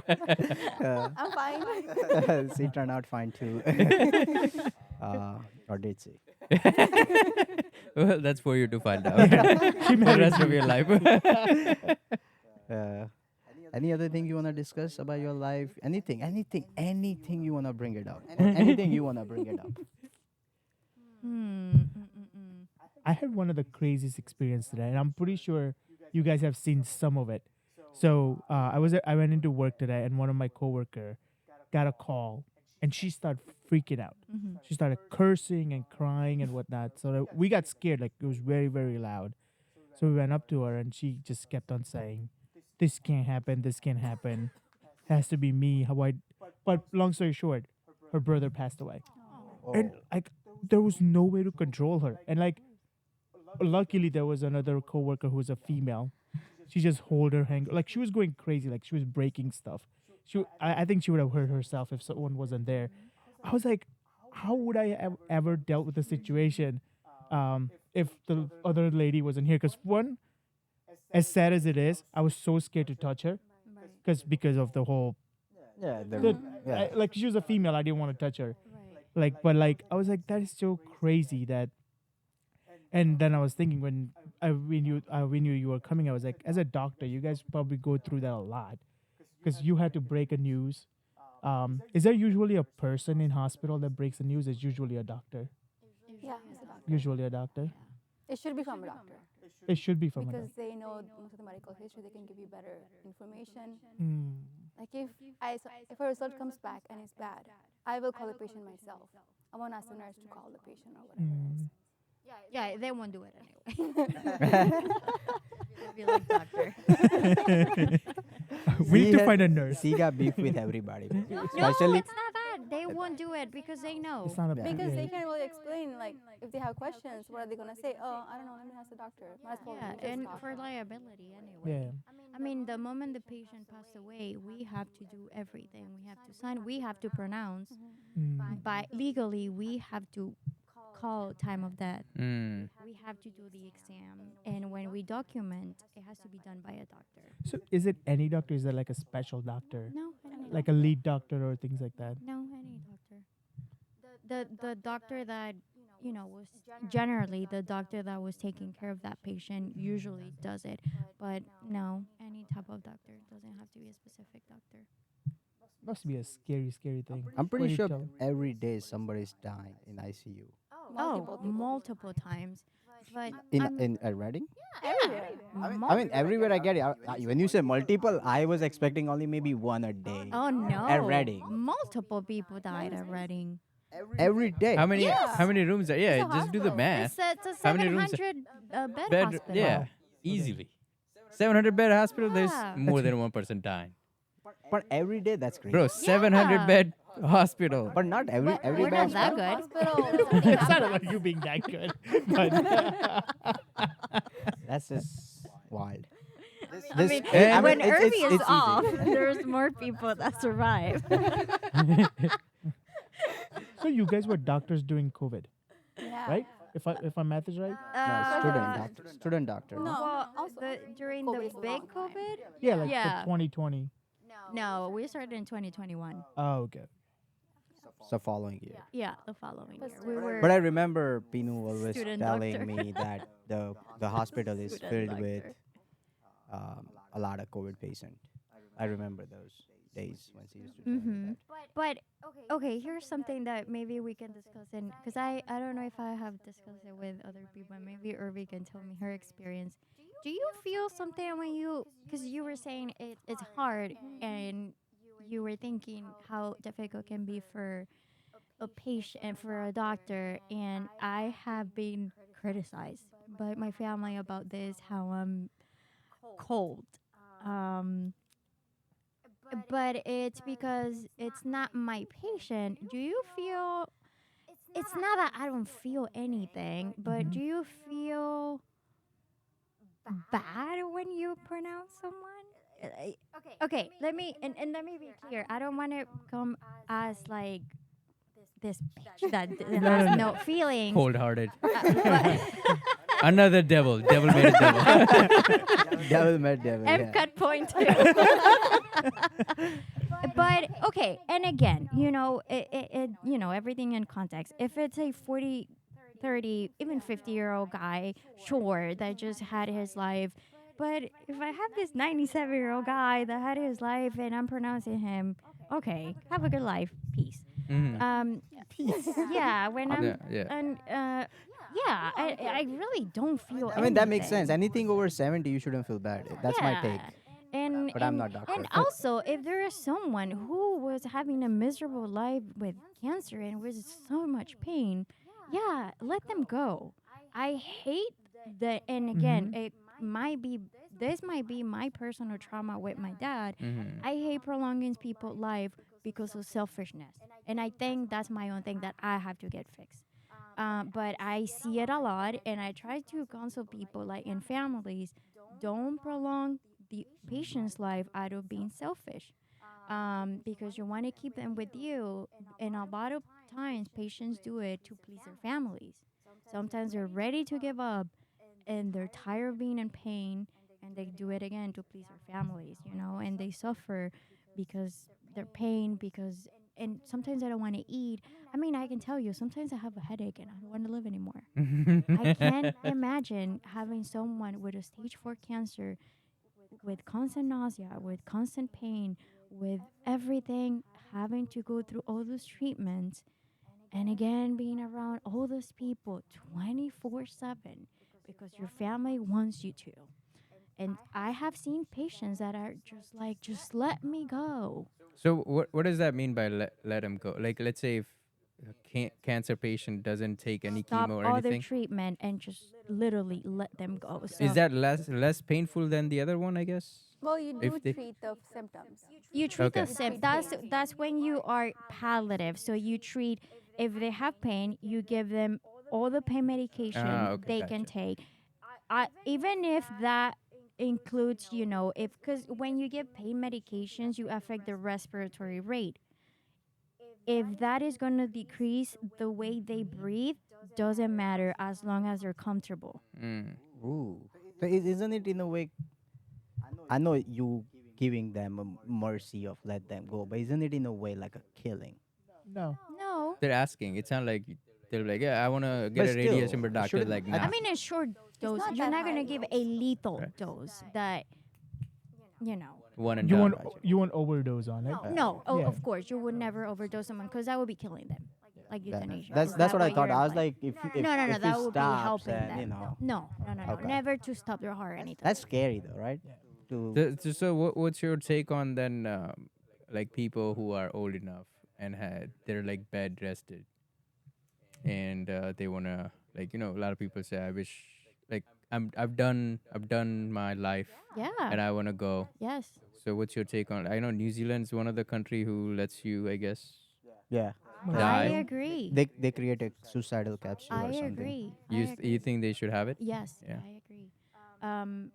beat up. I'm fine. She turned out fine too. Or did she? Well, that's for you to find out. She The married rest of you. your life. Uh, any other thing you wanna discuss about your life? Anything you wanna bring it up? Anything you wanna bring it up? Hmm. Mm, mm, mm. I had one of the craziest experience today, and I'm pretty sure you guys have seen some of it. So I went into work today, and one of my coworker got a call, and she started freaking out. Mhm. She started cursing and crying and whatnot. So that we got scared, like it was very very loud. So we went up to her, and she just kept on saying, "This can't happen. This can't happen. Has to be me." How I? But long story short, her brother passed away, and like there was no way to control her, and like luckily there was another coworker who was a female. She just hold her hand, like she was going crazy, like she was breaking stuff. I think she would have hurt herself if someone wasn't there. I was like, how would I have ever dealt with the situation if the other lady wasn't here? Because one, as sad as it is, I was so scared to touch her because of the whole Yeah, the, like she was a female. I didn't want to touch her. Like, but like I was like, that is so crazy that. And then I was thinking when you were coming, I was like, as a doctor, you guys probably go through that a lot because you had to break a news. Is there usually a person in hospital that breaks the news? It's usually a doctor. Yeah, it's a doctor. Usually a doctor. It should be from a doctor It should be from a because doctor. they know most of the medical history. They can give you better information. Hmm. Like if a result comes back and it's bad, I will call the patient myself. I won't ask the nurse to call the patient or whatever. Hmm. Yeah, they won't do it anyway. They'll be like doctor. We need to find a nurse. She got beef with everybody. No, Especially it's not that. They won't do it because they know. It's not a Because yeah. they can't really explain, like, if they have questions, what are they going to say? Oh, I don't know, let me ask the doctor. Might as well Yeah, just and talk. for liability anyway. Yeah. I mean, the moment the patient passed away, we have to do everything. We have to sign. We have to pronounce. Mm. By legally, we have to call time of death. Mm. We have to do the exam, and when we document, it has to be done by a doctor. So is it any doctor? Is there like a special doctor, No, any like a lead doctor or things like that? No, any doctor. The doctor that was generally the doctor that was taking care of that patient usually does it, but no, any type of doctor doesn't have to be a specific doctor. Must be a scary, scary thing. I'm What pretty do you sure tell- every day somebody's dying in ICU. Multiple times, but In Reading? Everywhere. I mean, everywhere I get it. When you say multiple, I was expecting only maybe one a day. oh no, At Reading. multiple people died at Reading. Every day. How many? Yeah. How many rooms are? Yeah, It's a just do the hospital. math. It's a How many rooms? 700 bed, Bed. hospital. Yeah, easily. 700 bed hospital. Yeah. There's more than one person dying. But every day, that's crazy. Bro, 700 Yeah. bed hospital. But not every We're not bed. that good. Hospital. It's not about you being that good, but That's just wild. I mean, And- when it's- Irby it's is easy. off, there's more people that survive. so you guys were doctors during COVID, Yeah. right? If my math is right. No, student doctor. No. Well, Also, during COVID the is a big long time. COVID? Yeah, like Yeah. the 2020. No, we started in 2021. Oh, okay. So following year. Yeah, the following year. But We were. But I remember Pinu always Student telling doctor. me that the hospital is Student filled doctor. with a lot of COVID patients. I remember those days when she used to tell me Mhm. that. But okay, here's something that maybe we can discuss, and because I don't know if I have discussed it with other people. Maybe Irvi can tell me her experience. Do you feel something when because you were saying it's hard, and you were thinking how difficult it can be for a patient and for a doctor, and I have been criticized by my family about this, how I'm cold Um, but it's because it's not my patient. Do you feel? It's not that I don't feel anything, but do you feel bad when you pronounce someone? Okay, let me and let me be clear. I don't want to come as like this bitch that No, has no, no no. feelings. Cold-hearted. But Another devil. Devil made a devil. Devil met devil. M Yeah. cut point two. But okay, and again, you know, everything in context. If it's a 40, 30, even 50-year-old guy, sure, that just had his life. But if I have this 97-year-old guy that had his life and I'm pronouncing him, okay, have a good life, peace. Mhm. Yeah, when I'm Yeah, yeah. and yeah, I really don't feel. I mean, that makes sense. anything. Anything over 70, you shouldn't feel bad. That's my take. And But I'm not doctor. and also, if there is someone who was having a miserable life with cancer and with so much pain, yeah, let them go. I hate that. And again, it might be this might be my personal trauma with my dad. Mhm. I hate prolonging people's life because of selfishness, and I think that's my own thing that I have to get fixed. But I see it a lot, and I try to counsel people, like in families, don't prolong the patient's life out of being selfish, because you want to keep them with you. And a lot of times, patients do it to please their families. Sometimes they're ready to give up, and they're tired of being in pain, and they do it again to please their families, and they suffer because they're pain because. And sometimes I don't want to eat. I mean, I can tell you, sometimes I have a headache and I don't want to live anymore. I can't imagine having someone with a stage 4 cancer with constant nausea, with constant pain, with everything, having to go through all those treatments, and again being around all those people 24/7 because your family wants you to. And I have seen patients that are just like, just let me go. So what does that mean by let him go? Like, let's say if a cancer patient doesn't take any Stop chemo or all their anything, treatment and just literally let them go. So is that less painful than the other one? I guess. Well, you If do they treat the symptoms. you treat Okay. the that's when you are palliative. So you treat, if they have pain, you give them all the pain medication Okay, they can gotcha. take. Even if that includes, if because when you give pain medications, you affect the respiratory rate. If that is going to decrease the way they breathe, doesn't matter as long as they're comfortable. Mm. Ooh. So isn't it in a way? I know you giving them a mercy of let them go, but isn't it in a way like a killing? No. No. They're asking. It sounds like they're like, yeah, I want to get But a radiation, still, but doctor's shouldn't like, I nah. I mean, a short dose. not You're that not going to high. give a lethal Right. dose that, you know. One and You done. want you want overdose on it. No, Yeah. of course, you would never overdose someone because that would be killing them, like That, euthanasia. that's Is that's that what I thought. you're I was implying? like, if No, no, no, if that it would be stops helping and them. No, Okay. never to stop their heart or anything. That's scary though, right? Yeah. To So what's your take on then, like people who are old enough and they're like bed rested, and they wanna, like, a lot of people say, I wish, like, I've done my life Yeah. and I wanna go. Yes. So what's your take on? I know New Zealand's one of the country who lets you, I guess, yeah, I die. agree. they create a suicidal capsule I or something. agree. You think they should have it? Yes, Yeah. I agree. And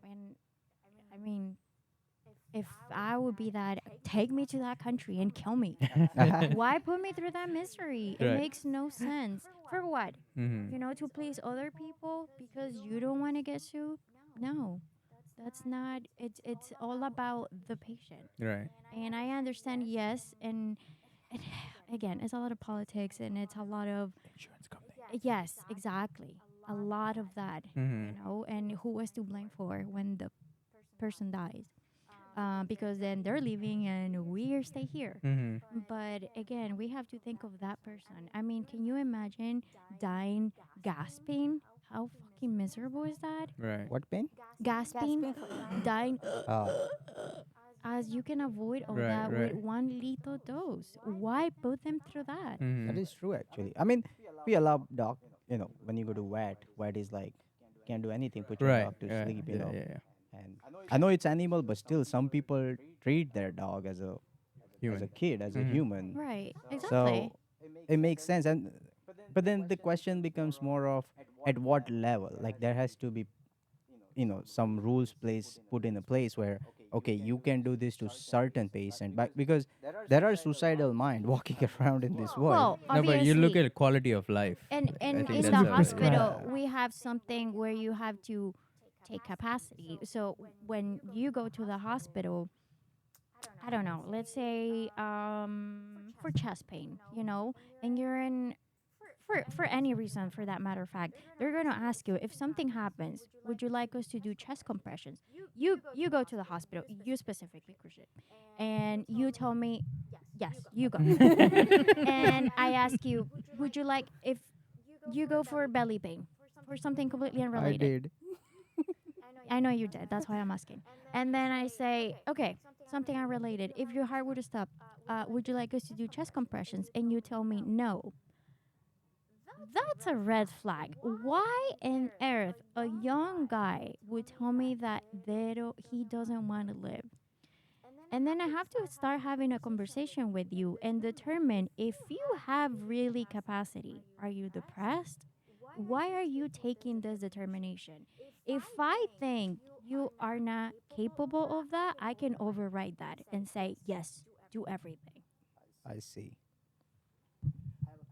I mean, if I would be that, take me to that country and kill me. Why put me through that misery? It Right. makes no sense. For what? Mm-hmm. To please other people because you don't want to get sued? No. That's not, it's all about the patient. Right. And I understand, yes, and again, it's a lot of politics and it's a lot of, Insurance company. yes, exactly. A lot of that, Mm-hmm. and who is to blame for when the person dies? Because then they're leaving and we stay here. Mm-hmm. But again, we have to think of that person. I mean, can you imagine dying gasping? How fucking miserable is that? Right. What pain? Gasping, dying, Oh, as you can avoid all Right, that right. with one lethal dose. Why put them through that? Mm-hmm. that is true actually. I mean, we allow when you go to wet is like can't do anything. Put your Right. dog to Right. sleep. Yeah. Yeah. Yeah. And I know it's animal, but still, some people treat their dog as a Human. kid, as a Mhm. human. Right. Exactly. So it makes sense. And but then the question becomes more of at what level? Like there has to be, some rules put in a place where okay, you can do this to certain patient, but because there are suicidal mind walking around in this world. Well, No, but you look obviously, at quality of life. and I and think in that's the a hospital Yeah. we have something where you have to take capacity. So when you go to the hospital, I don't know, let's say for chest pain, and you're in for any reason for that matter of fact, they're going to ask you if something happens, would you like us to do chest compressions? You go to the hospital, you specifically, Christian, and you tell me yes, you go. And I ask you, would you like if you go for belly pain for something completely I unrelated? did. I know you did. That's why I'm asking. And then I say, okay, something unrelated. If your heart would stop, would you like us to do chest compressions? And you tell me no. That's a red flag. Why on earth a young guy would tell me that he doesn't want to live? And then I have to start having a conversation with you and determine if you have really capacity. Are you depressed? Why are you taking this determination? If I think you are not capable of that, I can override that and say, yes, do everything. I see.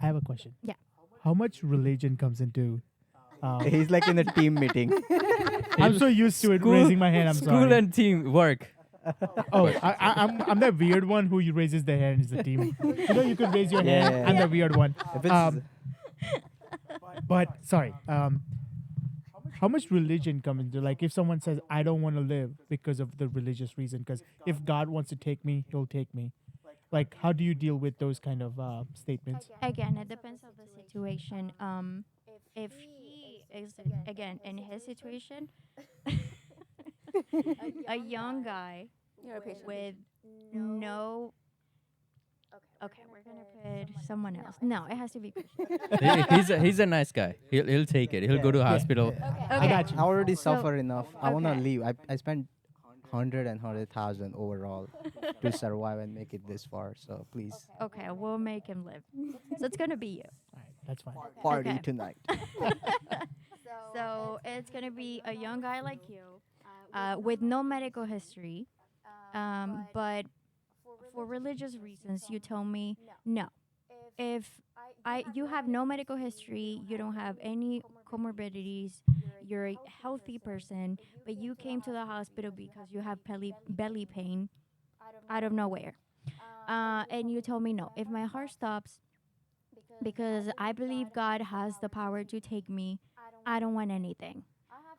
I have a question. Yeah. How much religion comes into? He's like in a team meeting. I'm so used to it School- raising my hand. I'm School sorry. and team work. Oh, I'm that weird one who raises their hand as the team. You could raise your hand. Yeah. I'm the weird one. If it's, But sorry. How much religion come into, like, if someone says I don't want to live because of the religious reason? Because if God wants to take me, He'll take me. Like, how do you deal with those kind of statements? Again, it depends on the situation. If he is, again, in his situation, a young guy You're a patient. with no. Okay, we're gonna put someone else. No, it has to be Christian. He's a nice guy. He'll take it. He'll go to hospital. I got you. I already So- suffer enough. I wanna okay. leave. I spent 100,000 overall to survive and make it this far. So please, Okay, we'll make him live. So it's gonna be you. All right, that's fine. party Okay. tonight. So it's gonna be a young guy like you, with no medical history, but for religious reasons, you tell me no. If you have no medical history, you don't have any comorbidities, you're a healthy person, but you came to the hospital because you have belly pain out of nowhere, and you tell me no. If my heart stops because I believe God has the power to take me, I don't want anything.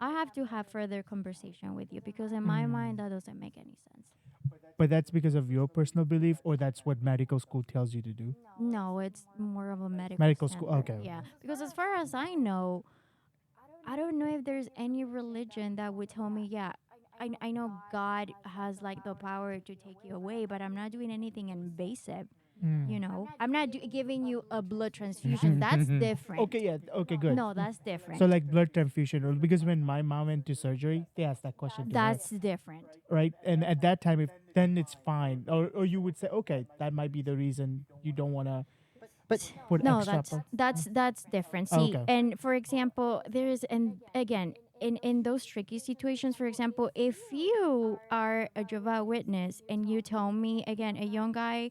I have to have further conversation with you because in my mind that doesn't make any sense. But that's because of your personal belief, or that's what medical school tells you to do? No, it's more of a Medical school, standard. okay. Yeah, because as far as I know, I don't know if there's any religion that would tell me, yeah, I know God has like the power to take you away, but I'm not doing anything invasive. I'm not giving you a blood transfusion. That's different. Okay, yeah, okay, good. No, that's different. So like blood transfusion, or because when my mom went to surgery, they asked that question to her, That's different. right? And at that time, if then it's fine, or you would say, okay, that might be the reason you don't want to put No, extra. that's different. See, Okay. and for example, there is, and again, in those tricky situations, for example, if you are a Jehovah's Witness and you tell me again, a young guy,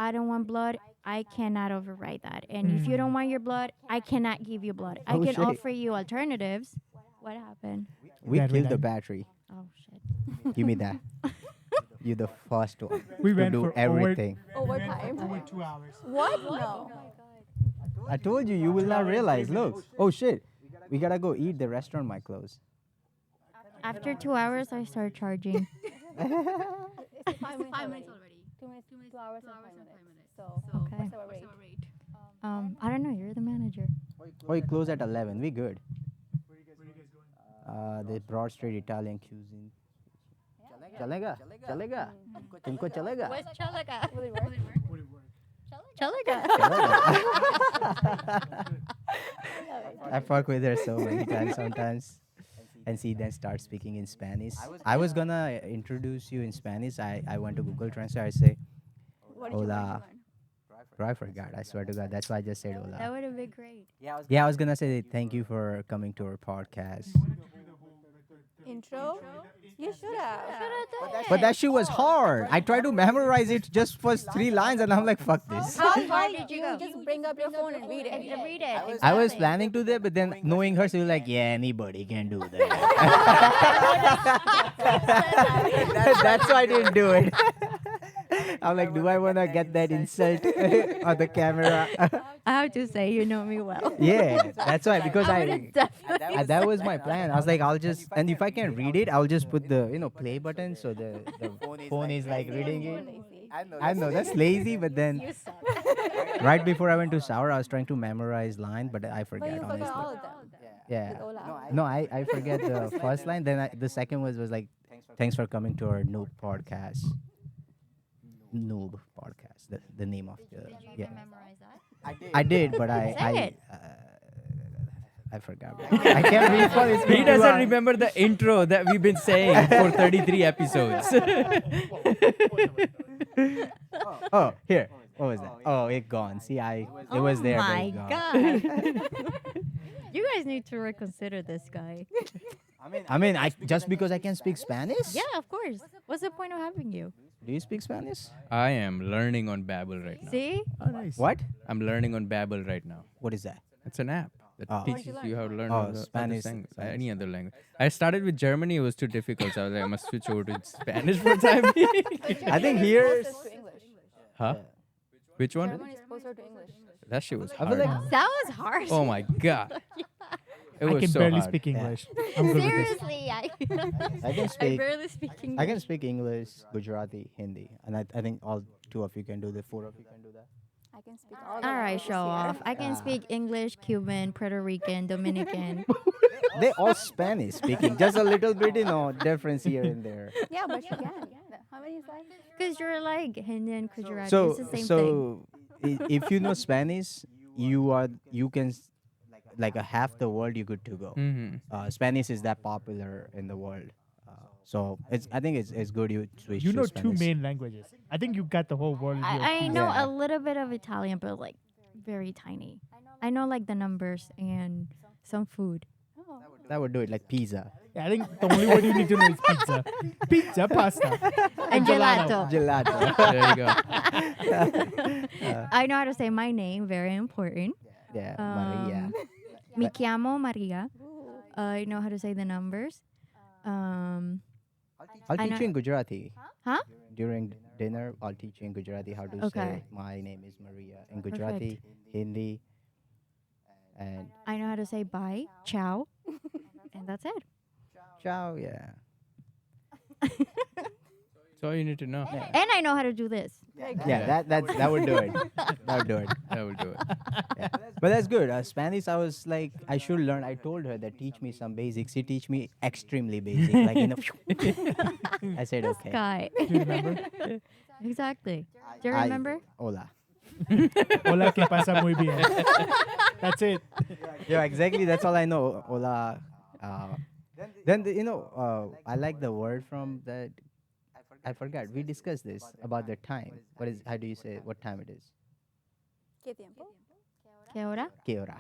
I don't want blood, I cannot override that. And if you don't want your blood, I cannot give you blood. I Oh, can shit. offer you alternatives. What happened? We Battery killed the died. battery. Oh shit. Give me that. You're the first one We to went do for everything. Overtime. over 2 hours. What? No. I told you, you will not realize. Look. Oh shit. We gotta go eat. The restaurant might close. After 2 hours, I start charging. It's 5 minutes already. 2 hours and 5 minutes. So, Okay. what's our rate? I don't know. You're the manager. Oh, it closed at 11. We good. The Broad Street Italian cuisine. चलेगा चलेगा तुमको चलेगा Will it work? I fuck with her so many times sometimes, and she then starts speaking in Spanish. I was gonna introduce you in Spanish. I went to Google Translate. I say, What did you learn? hola. Bro, I forgot. I swear to God. That's why I just said That hola. would have been great. Yeah, I was gonna say thank you for coming to our podcast. Intro? You should have. But that shit was hard. I tried to memorize it just for 3 lines, and I'm like, fuck this. How far did you go? Just bring up your phone and read it. Read it. I was planning to do that, but then knowing her, she was like, yeah, anybody can do that. That's why I didn't do it. I'm like, do I want to get that insult on the camera? I have to say, you know me well. Yeah, that's why, because would've definitely that was my plan. I was like, I'll just, and if I can read it, I'll just put the play button, so the phone is like reading it. I know that's lazy, but then You suck. right before I went to shower, I was trying to memorize line, but I But forgot you forgot all honestly. of them. Yeah. With Ola. No, I forget the first line. Then the second was like, thanks for coming to our noob podcast. Noob podcast. The name of the Did you yeah. even memorize that? I did, but Say it. I forgot. I can't recall. It's He been too doesn't long. remember the intro that we've been saying for 33 episodes. Oh, here. What was that? Oh, it gone. See, it was there. Oh but my it gone. god. You guys need to reconsider this guy. I mean, I just because I can speak Spanish. Yeah, of course. What's the point of having you? Do you speak Spanish? I am learning on Babbel right now. See? Oh, nice. What? I'm learning on Babbel right now. What is that? It's an app that Oh. teaches you how to learn Oh, other Spanish. any other language. I started with Germany. It was too difficult, so I was like, I must switch over to Spanish for the time being. I think here. Closest to English. Huh? Which one? German is closer to English. That shit was I feel hard. like- That was harsh. Oh my god. It I was can so barely hard. speak Yeah. English. I'm good with this. Seriously, I can I speak. barely speak English. I can speak English, Gujarati, Hindi, and I think all 2 of you can do the 4 of you can do that. I can speak all All the right, languages show here. off. I can speak English, Cuban, Puerto Rican, Dominican. They all Spanish speaking, just a little bit, difference here and there. Yeah, but you can. How many is that? Because you're like Indian, Gujarati. So, it's the same thing. if you know Spanish, you can like a half the world you good to go. Spanish is that popular in the world, so I think it's good you switch. You to know two Spanish. main languages. I think you got the whole world. in your I feet. know Yeah. a little bit of Italian, but like very tiny. I know like the numbers and some food. Oh. That would do it, like pizza, Yeah, I think the only word you need to know is pizza. Pizza, pasta. And gelato. gelato. There you go. I know how to say my name, very important. Yeah, Maria. Me chiamo Maria. I know how to say the numbers. I'll I teach know- you in Gujarati. Huh? During dinner, I'll teach you in Gujarati how to Okay. say my name is Maria in Gujarati, Hindi, and I know how to say bye, ciao, and that's it. ciao. Yeah. That's all you need to know. And I know how to do this. Yeah, that would do it. That would do it. That will do it. Yeah. But that's good. Spanish, I was like, I should learn. I told her that teach me some basics. She teach me extremely basic, like I said okay. Guy. Do you remember? Exactly. Do you I- remember? Hola. Hola, que pasa muy bien. That's it. Yeah, exactly. That's all I know. Hola. Then I like the word from that. I forgot. We discussed this about the time. How do you say what time it is? ¿Qué tiempo? ¿Qué hora? Que hora.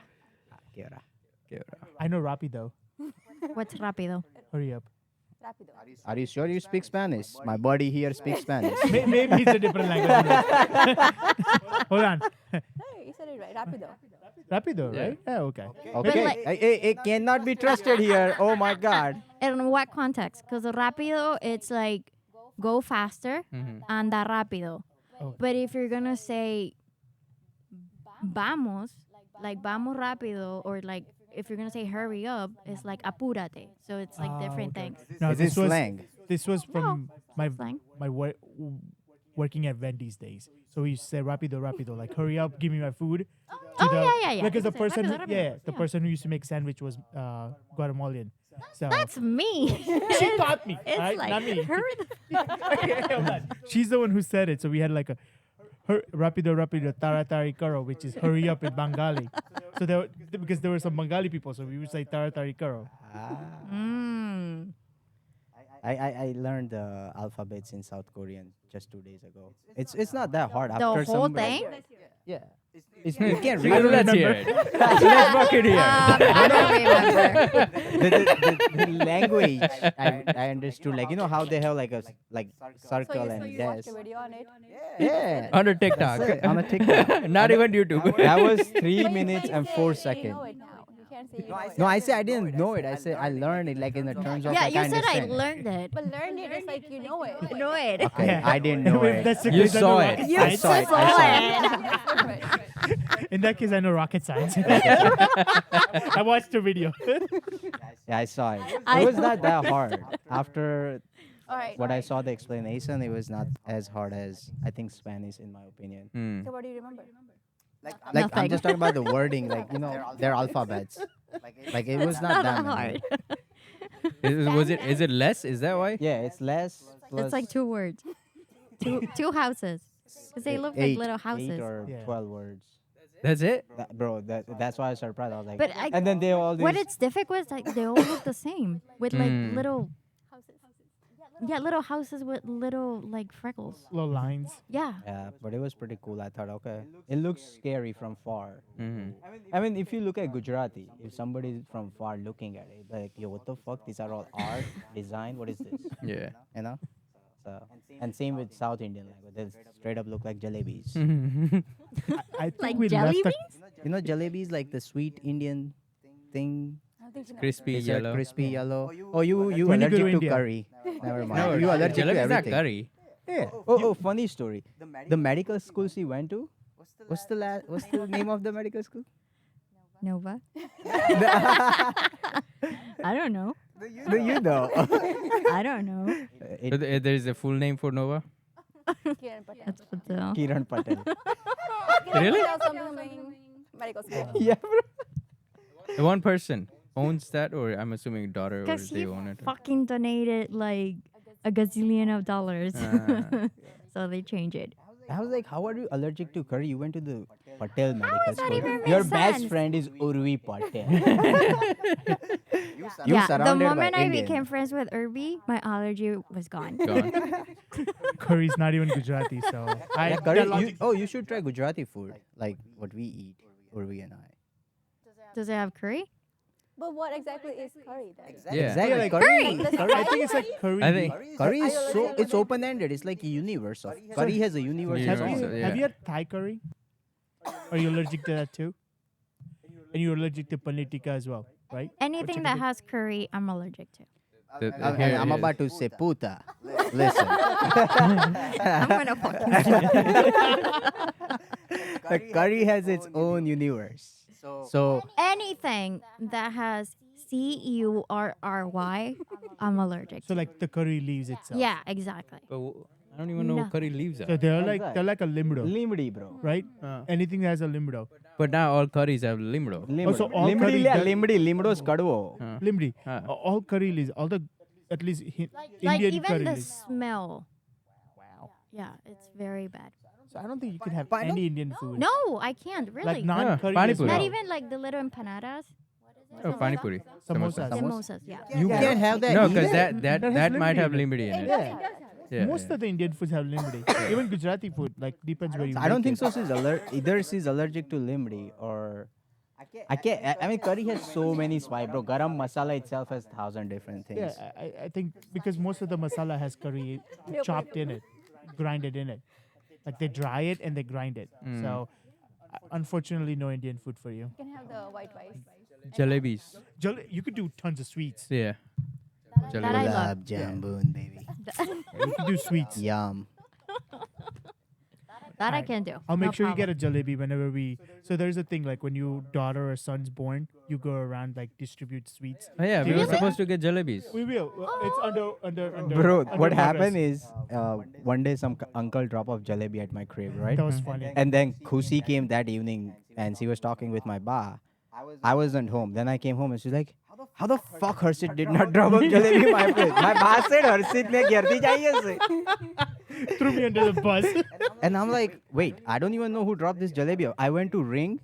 Que hora. I know Rapido. What's rápido? Hurry up. Rápido. Are you sure you speak Spanish? My buddy here speaks Spanish. Maybe it's a different language. Hold on. Hey, you said it right. Rápido. Rapido, Yeah. right? Yeah, okay. Okay. like- It cannot be trusted here. Oh my God. In what context? Because rápido, it's like go faster, anda rápido. Oh. But if you're gonna say vamos, like vamos rápido, or like if you're gonna say hurry up, it's like apúrate. So it's like different okay. things. No, Is this it was slang? this was from my slang. my working at Wendy's days. So we used to say rapido, rapido, like hurry up, give me my food. Oh, yeah. Because the Say person, rápido, rápido. yeah, the Yeah. person who used to make sandwich was Guatemalan. So That's me. she taught me, It's right? like Not me. hurry the Hold on. She's the one who said it. So we had like a rapido, rapido, tara tari karo, which is hurry up in Bengali. So because there were some Bengali people, so we would say tara tari karo. Mm. I learned the alphabets in South Korean just 2 days ago. It's not that hard. The After whole some thing? Yeah. You can't Let's read it. hear it. Let's fuck it here. I don't remember. The language I understood, like, you know how they have like a circle So and you watched dash. a video on it? Yeah. On a TikTok. That's it, on a TikTok. Not even YouTube. That was 3 But you minutes can't and say 4 You seconds. know it now. You can't say you know it. No, I said I didn't know it. I said I learned it like in the terms of Yeah, like you I said I understand. learned it. But learn it is like you know it. Know it. Okay, Yeah. I didn't know If it. that's the You case, I know saw rocket it. You I science. saw it. saw I it. In that case, I know rocket science. I watched the video. Yeah, I saw it. I It was know. not that hard. After All right. what I saw the explanation, it was not as hard as I think Spanish, in my opinion. Hmm. So what do you remember? Like Nothing. I'm just talking about the wording, like, you know, their alphabets. Like it was not that many. hard. Is it less? Is that why? Yeah, it's less. It's like 2 words. Two houses. Because they look like little houses. 8 or Yeah. 12 words. That's it? Bro, that's why I was surprised. I was like, But and then they all these. what it's difficult is like they all look the same with like Mm. little little houses with little like freckles. Little lines. Yeah. Yeah, but it was pretty cool. I thought, okay, it looks scary from far. Mm-hmm. I mean, if you look at Gujarati, if somebody from far looking at it, like, yo, what the fuck? These are all art, design. What is this? Yeah. You know? So, and same with South Indian language. They straight up look like jalebis. I think Like we jelly left the beans? You know, jalebis, like the sweet Indian thing. I don't think you know. Crispy It's like yellow. crispy yellow. Oh, you When you go allergic to to India. curry? Never mind. No, you allergic to jalebi is not everything. curry. Yeah. Oh, funny story. The medical school she went to. What's the name of the medical school? Nova. I don't know. Do you know? I don't know. There is a full name for Nova? Kiran Patel. That's what the Kiran Patel. Really? Kiran Patel something medical school. Yeah, bro. The one person owns that, or I'm assuming daughter, or because they he own it. fucking donated like a gazillion of dollars. Ah. So they change it. I was like, how are you allergic to curry? You went to the Patel medical does that school. even make Your best sense? friend is Urvi Patel. You Yeah, the surrounded by moment I Indian. became friends with Irby, my allergy was gone. Gone. curry's not even Gujarati, so I Yeah, that curry, logic- you should try Gujarati food, like what we eat, Urvi and I. Does it have curry? But what exactly is curry then? Yeah. Exactly. like curry. I think it's like curry. I think Curry is Are you so allergic to it's open ended. It's like a universe of curry has a universe. Yeah. have of its you own. Yeah. have you had Thai curry? Are you allergic to that too? And you're allergic to paneer tikka as well, right? Anything that has curry, I'm allergic to. And I'm about to say puta. Listen, I'm gonna fucking the curry has its own universe. So anything that has curry, I'm allergic So to. like the curry leaves itself. Yeah, exactly. But I don't even know what No. curry leaves So are. they're like a limdo, limdi, bro. right? Anything that has a limdo. But now all curries have limro. Limdi. so all limdi, curry yeah, does- limdo is kadvo. Limdi. Ah. All curry leaves, all the at least Like Indian even curry the leaves. smell. Yeah, it's very bad. So I don't think you can have any Indian food. No, I can't really. Like non-curry Pani as puri. Not well. even like the little empanadas. Oh, pani puri. Samosas. Samosas, yeah. You can't have that. No, either. because that has might have limri limity in it. Yeah. Yeah, Most yeah. of the Indian foods have limdi. Even Gujarati food, like depends where you. I don't make think it. so. Either she's allergic to limdi or I can't. I mean, curry has so many spices, bro. Garam masala itself has 1,000 different things. Yeah, I think because most of the masala has curry chopped in it, grinded in it. Like they dry it and they grind it. So unfortunately, no Indian food for you. You can have the white rice. Jalebis. You could do tons of sweets. Yeah. That I love. Gulab jamun, baby. You could do sweets. Yum. That I can do. I'll make No sure problem. you get a jalebi whenever we. So there's a thing like when your daughter or son's born, you go around like distribute sweets. Oh, yeah, we were Really? supposed to get jalebis. We will. It's under. Bro, under what progress. happened is one day some uncle dropped off jalebi at my crib, right? That was funny. And then Kusi came that evening and she was talking with my ba. I wasn't home. Then I came home and she's like, how the fuck Harshit did not drop off jalebi in my place? My ba said Harshit ne gyardi jaiye se. Threw me under the bus. And I'm like, wait, I don't even know who dropped this jalebi. I went to ring.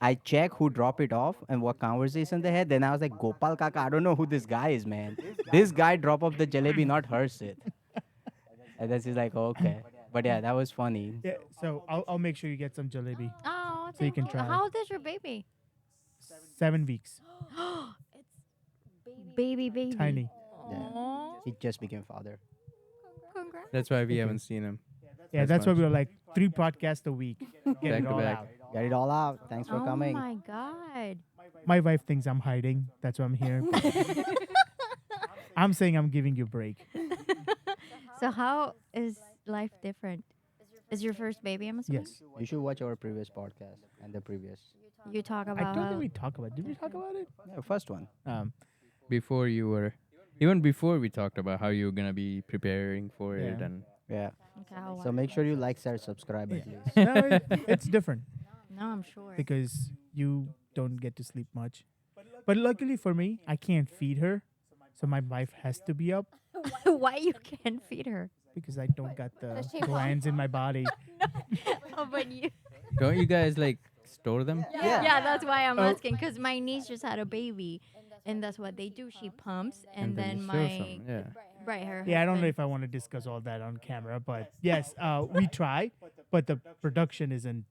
I check who dropped it off and what conversation they had. Then I was like, Gopal Kaka, I don't know who this guy is, man. This guy drop off the jalebi, not her sit. And then she's like, okay. But yeah, that was funny. Yeah, so I'll make sure you get some jalebi. Oh, So you thank can you. try. How old is your baby? 7 weeks, It's baby. tiny. Yeah. Aw. He just became father. Congrats. That's why we haven't seen him. Yeah, As that's why much. we were like 3 podcasts a week. Get Back it to all back. out. Get it all out. Thanks for Oh coming. my god. My wife thinks I'm hiding. That's why I'm here. I'm saying I'm giving you a break. So how is life different? Is your first baby? I'm assuming. Yes. You should watch our previous podcast and the previous. You talk I about don't how think we talk about it. Did we talk about it? Yeah, first one. Before you were, even before we talked about how you were gonna be preparing for it, Yeah. and Yeah. okay, how So make sure you like, share, subscribe at Yeah. least. No, it's different no, I'm sure. because you don't get to sleep much. But luckily for me, I can't feed her. So my wife has to be up Why you can't feed her? because I don't got the Does she pump? glands in my body. Oh, but you. don't you guys like store them? Yeah, that's why I'm Oh. asking. Because my niece just had a baby, and that's what they do. She pumps, and, then you show my some, yeah. right her. Yeah, I don't know husband- if I want to discuss all that on camera, but yes, we try, but the production isn't.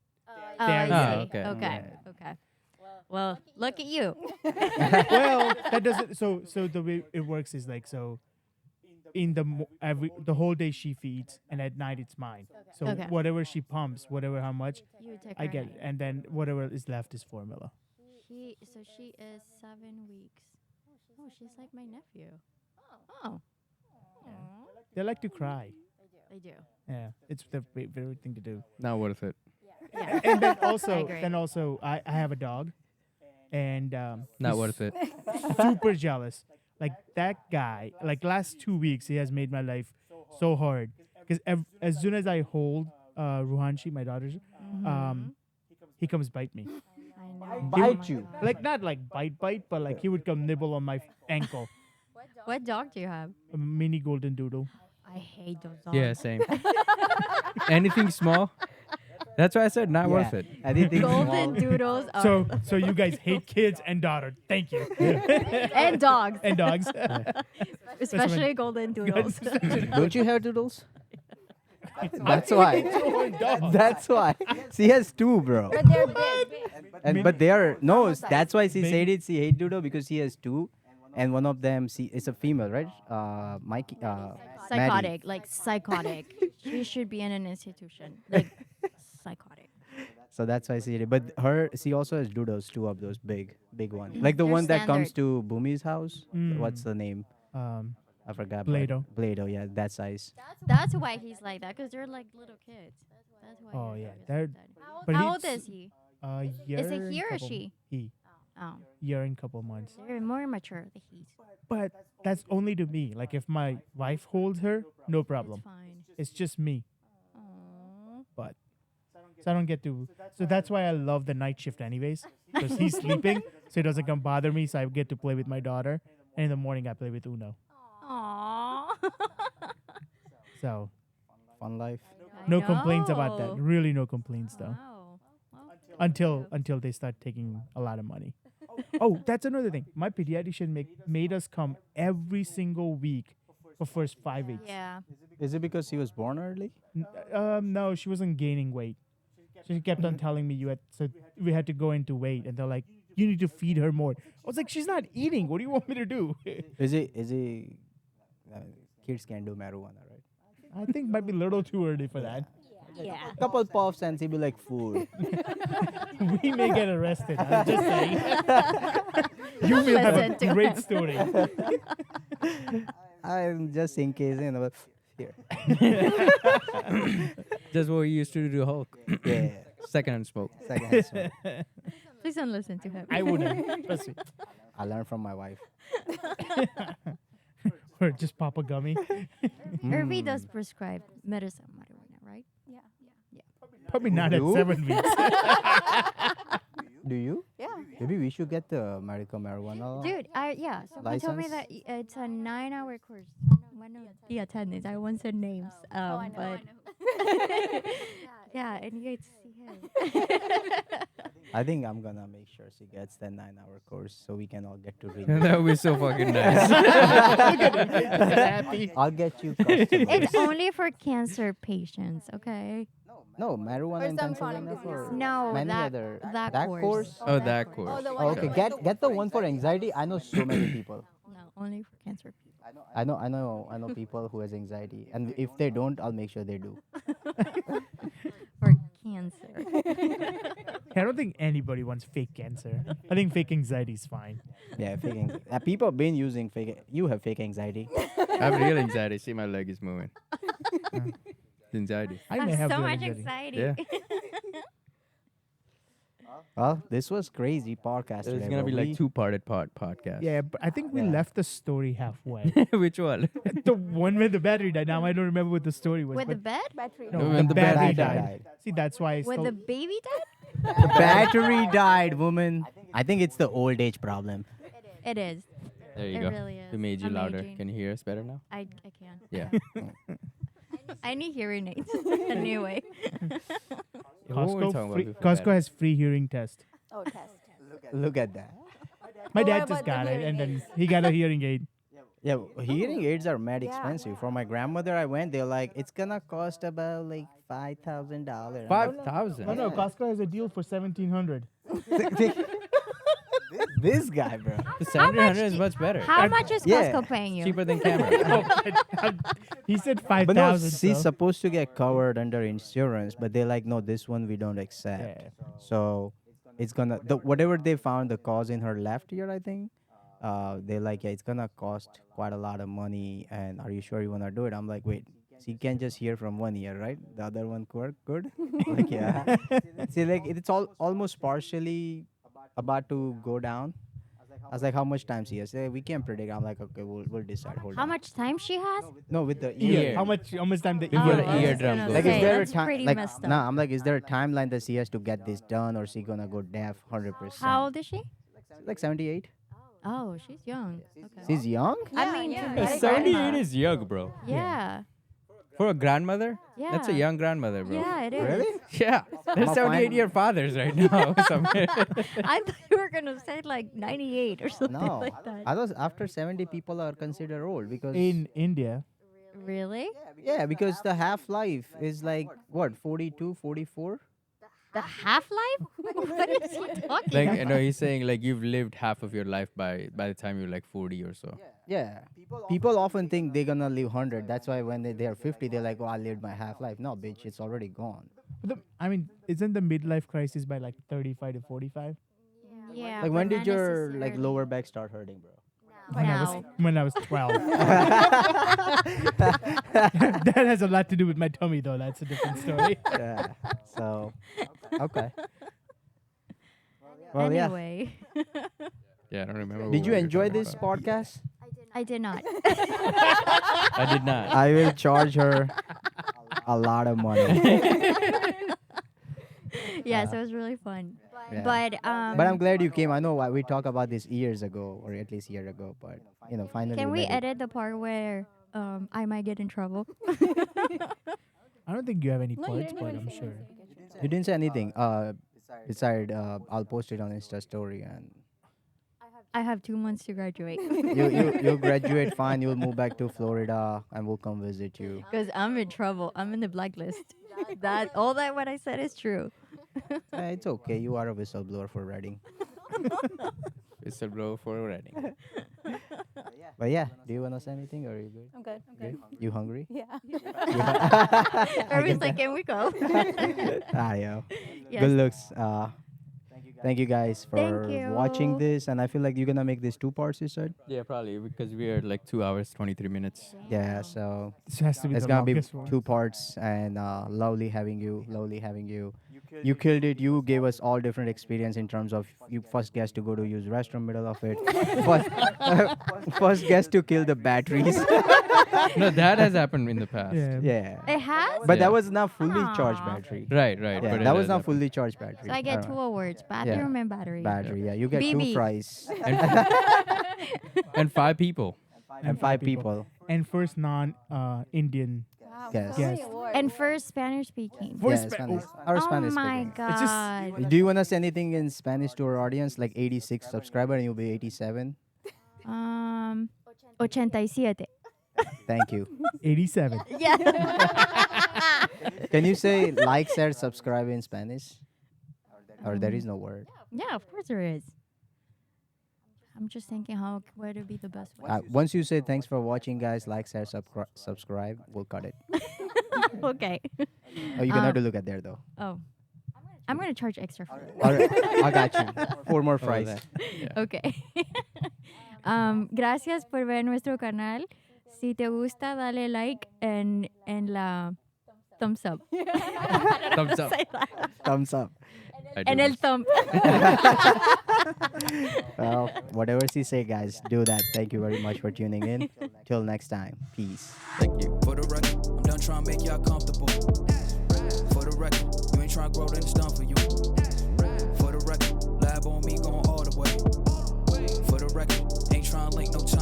Oh, There I you see. go. Okay. Okay. Okay. Well, look at you. Well, that doesn't. So the way it works is like so. In the whole day she feeds, and at night it's mine. So Okay. whatever she pumps, whatever how much, You take I her get name. it, and then whatever is left is formula. She is 7 weeks. Oh, she's like my nephew. Oh. Aw. They like to cry. They do. Yeah, it's the favorite thing to do. Not worth it. Yeah. And then I also, agree. I have a dog, and Not he's worth it. super jealous. Like that guy, like last 2 weeks, he has made my life so hard. Because as soon as I hold Ruhanshi, my daughter's, he comes bite me. I know. Bite my you. God. Like not like bite, but like he would come nibble on my ankle. What dog do you have? A mini golden doodle. I hate those dogs. Yeah, same. Anything small. That's why I said not worth Yeah. it. Anything Golden small. doodles are So you guys hate kids and daughter. Thank you. and dogs, And dogs. especially golden doodles. Don't you have doodles? That's why. That's why. She has two, bro. But they're big. But they are no. That's why she Big. said it. She hate doodle because she has two, and one of them she is a female, right? Mikey. Maddie. Psychotic, like psychotic. She should be in an institution. Like psychotic. So that's why she did it. But she also has doodles, two of those big ones. Like the They're one that comes standard. to Bhumi's house. What's the name? I forgot. but- Blado. Blado, yeah, that size. That's why he's like that, because they're like little kids. That's why. Oh, he's yeah, always they're- like that. but How old he's- is he? Year Is it and he or couple- she? He. Oh, Year and couple months. they're more mature. The he's. But that's only to me. Like if my wife holds her, no problem. It's fine. It's just me. Aww. But so I don't get to. So that's why I love the night shift, anyways, because he's sleeping, so he doesn't come bother me. So I get to play with my daughter, and in the morning I play with Uno. Aww. So Fun life. no complaints about that. Really, no complaints though. Wow. Until they start taking a lot of money. Oh, that's another thing. My pediatrician made us come every single week for first 5 weeks. Yeah. Is it because she was born early? No, she wasn't gaining weight. She kept on telling me so we had to go into weight, and they're like, you need to feed her more. I was like, she's not eating. What do you want me to do? Is it? Kids can't do marijuana, right? I think might be a little too early for that. Yeah. Couple puffs and she'll be like food. We may get arrested. I'm just saying. You will have Listen a to great him. story. I'm just in case, here. Just what we used to do to Hulk. Yeah. Secondhand smoke. Second hand. Please don't listen to him. I wouldn't. Trust me. I learned from my wife. Or just pop a gummy. Irvi does prescribe medicine marijuana, right? Yeah. Probably not at You? 7 weeks. Do you? Yeah. Maybe we should get the medical marijuana. Dude, someone told me that it's a 9-hour course. One of the attendants, I won't say names, I know. but yeah, and you get to see him. I think I'm gonna make sure she gets the 9-hour course so we can all get to read. That would be so fucking nice. I'll get you customers. It's only for cancer patients, okay? No, marijuana Or in some chronic Pennsylvania for disease. No, many that other that course. Oh, that course. Oh, the Oh, one. okay, get the one for anxiety. I know so many people. No, only for cancer people. I know people who has anxiety, and if they don't, I'll make sure they do. For cancer. I don't think anybody wants fake cancer. I think fake anxiety is fine. Yeah, fake anxiety. People have been using fake. You have fake anxiety. I have real anxiety. See, my leg is moving. It's anxiety. I may have so real much anxiety. anxiety. Yeah. Well, this was crazy podcast. It's today, gonna be bro. like two-parted podcast. Yeah, but I think we Yeah. left the story halfway. Which one? The one where the battery died. Now I don't remember what the story was. With the but bed? Battery. no, When the the battery battery died. died. See, that's why I With still. the baby dead? The battery died, woman. I think it's the old age problem. It is. There you It go. really is. We made you louder. Amazing. Can you hear us better now? I can. Yeah. I need hearing aids. Anyway. What were we talking about before Costco that? has free hearing test. Oh, test. Look at that. My Oh, dad what just about the got it, hearing and then aids? he got a hearing aid. Yeah, hearing aids are mad Yeah. expensive. For my grandmother, I went. They're like, it's gonna cost about like $5,000. Oh no, Costco has a deal for $1,700. This guy, bro. The 700 is much better. How much is Yeah. Costco paying you? Cheaper than camera. He said But no, 5,000. she's so- supposed to get covered under insurance, but they're like, no, this one we don't accept. Yeah. So it's gonna whatever they found the cause in her left ear, I think. They're like, yeah, it's gonna cost quite a lot of money. And are you sure you wanna do it? I'm like, wait, she can just hear from one ear, right? The other one good? Like, yeah. See, like it's almost partially about to go down. I was like, how much time she has? We can't predict. I'm like, okay, we'll decide. Hold How on. much time she has? No, with the Ear. ear. How much time the Before ear? the I was eardrum gonna goes Like, in. is say, there a that's time? pretty Like, messed up. nah, I'm like, is there a timeline that she has to get this done, or she gonna go deaf 100%? How old is she? Like 78. Oh, she's young. Okay. She's young. I mean, yeah, to yeah. be a 78 grandma. is young, bro. Yeah. For a grandmother? Yeah. That's a young grandmother, bro. Yeah, it is. Really? Yeah. There's I'ma 78-year fathers right now. somewhere. I thought you were gonna say like 98 or something No, like that. I was after 70 people are considered old because In India. Really? yeah, because the half life is like what 42, 44. The half life? What is he talking like, about? you know, he's saying like you've lived half of your life by the time you're like 40 or so. Yeah. People often think they're gonna live 100. That's why when they are 50, they're like, "Oh, I lived my half life." No, bitch, it's already gone. But I mean, isn't the midlife crisis by like 35 to 45? Yeah. Like, when but did not your like necessarily. lower back start hurting, bro? Now. When I was 12. That has a lot to do with my tummy, though. That's a different story. Yeah. So, okay. Well, yeah. Anyway, Yeah, I don't remember. what Did we you were enjoy talking this about. podcast? I did not. I did not. I will charge her a lot of money. Yes, it was really fun. Yeah. But But I'm glad you came. I know why we talked about this years ago, or at least a year ago. But finally. can we made it. edit the part where I might get in trouble? I don't think you have any No, you points, didn't but even I'm say sure. anything. You didn't say anything. Beside, I'll post it on Insta story, and I have 2 months to graduate. you graduate fine. You'll move back to Florida, and we'll come visit you. Because I'm in trouble. I'm in the blacklist. That all that what I said is true. It's okay. You are a whistleblower for Reading. Whistleblower for wedding. But yeah, do you wanna say anything, or are you good? I'm good. Good? You hungry? Yeah. Every second we go. Yo. Yes. Good looks. Thank you guys for Thank watching you. this, and I feel like you're gonna make this 2 parts. You said. Yeah, probably because we are like 2 hours 23 minutes. Yeah. So This has to be it's the gonna be longest one. 2 parts, and lovely having you. Lovely having you. You killed it. You gave us all different experience in terms of you first guest to go to use restroom middle of it. first guest to kill the batteries. No, that has happened in the past. Yeah. Yeah. It has? But Yeah. that was not fully charged Aw. battery. Right. Yeah, But it that was has not happened. fully charged battery. So I get 2 awards, bathroom and battery. battery. Yeah, you get 2 BB. fries And 5 people. and 5 people. And first non Indian Wow, Yes. so many Yes. awards. And first Spanish speaking. For Yeah, Spa- Spanish. oh, Or Oh Spanish my speaking. It's just- god. Do you want to say anything in Spanish to our audience? Like 86 subscriber and you'll be 87. 87. Thank you. 87. Yeah. Can you say like, share, subscribe in Spanish? Or there is no word. Yeah, of course there is. I'm just thinking where to be the best way. Once you say thanks for watching, guys, like, share, subscribe, we'll cut it. Okay. Oh, you're gonna have to look at there though. Oh. I'm going to charge extra for it. All right, I got you. 4 more Oh, fries. that. Yeah. Ok. Gracias por ver nuestro canal. Si te gusta, dale like en la thumbs up. Thumbs up. Thumbs up. I do En el this. thumb. Well, whatever she say, guys, do that. Thank you very much for tuning in. Till next time. Peace. Thank you. For the record, I'm done trying to make y'all comfortable. For the record, you ain't trying to grow, then it's done for you. For the record, lab on me going all the way. For the record, ain't trying to link no time.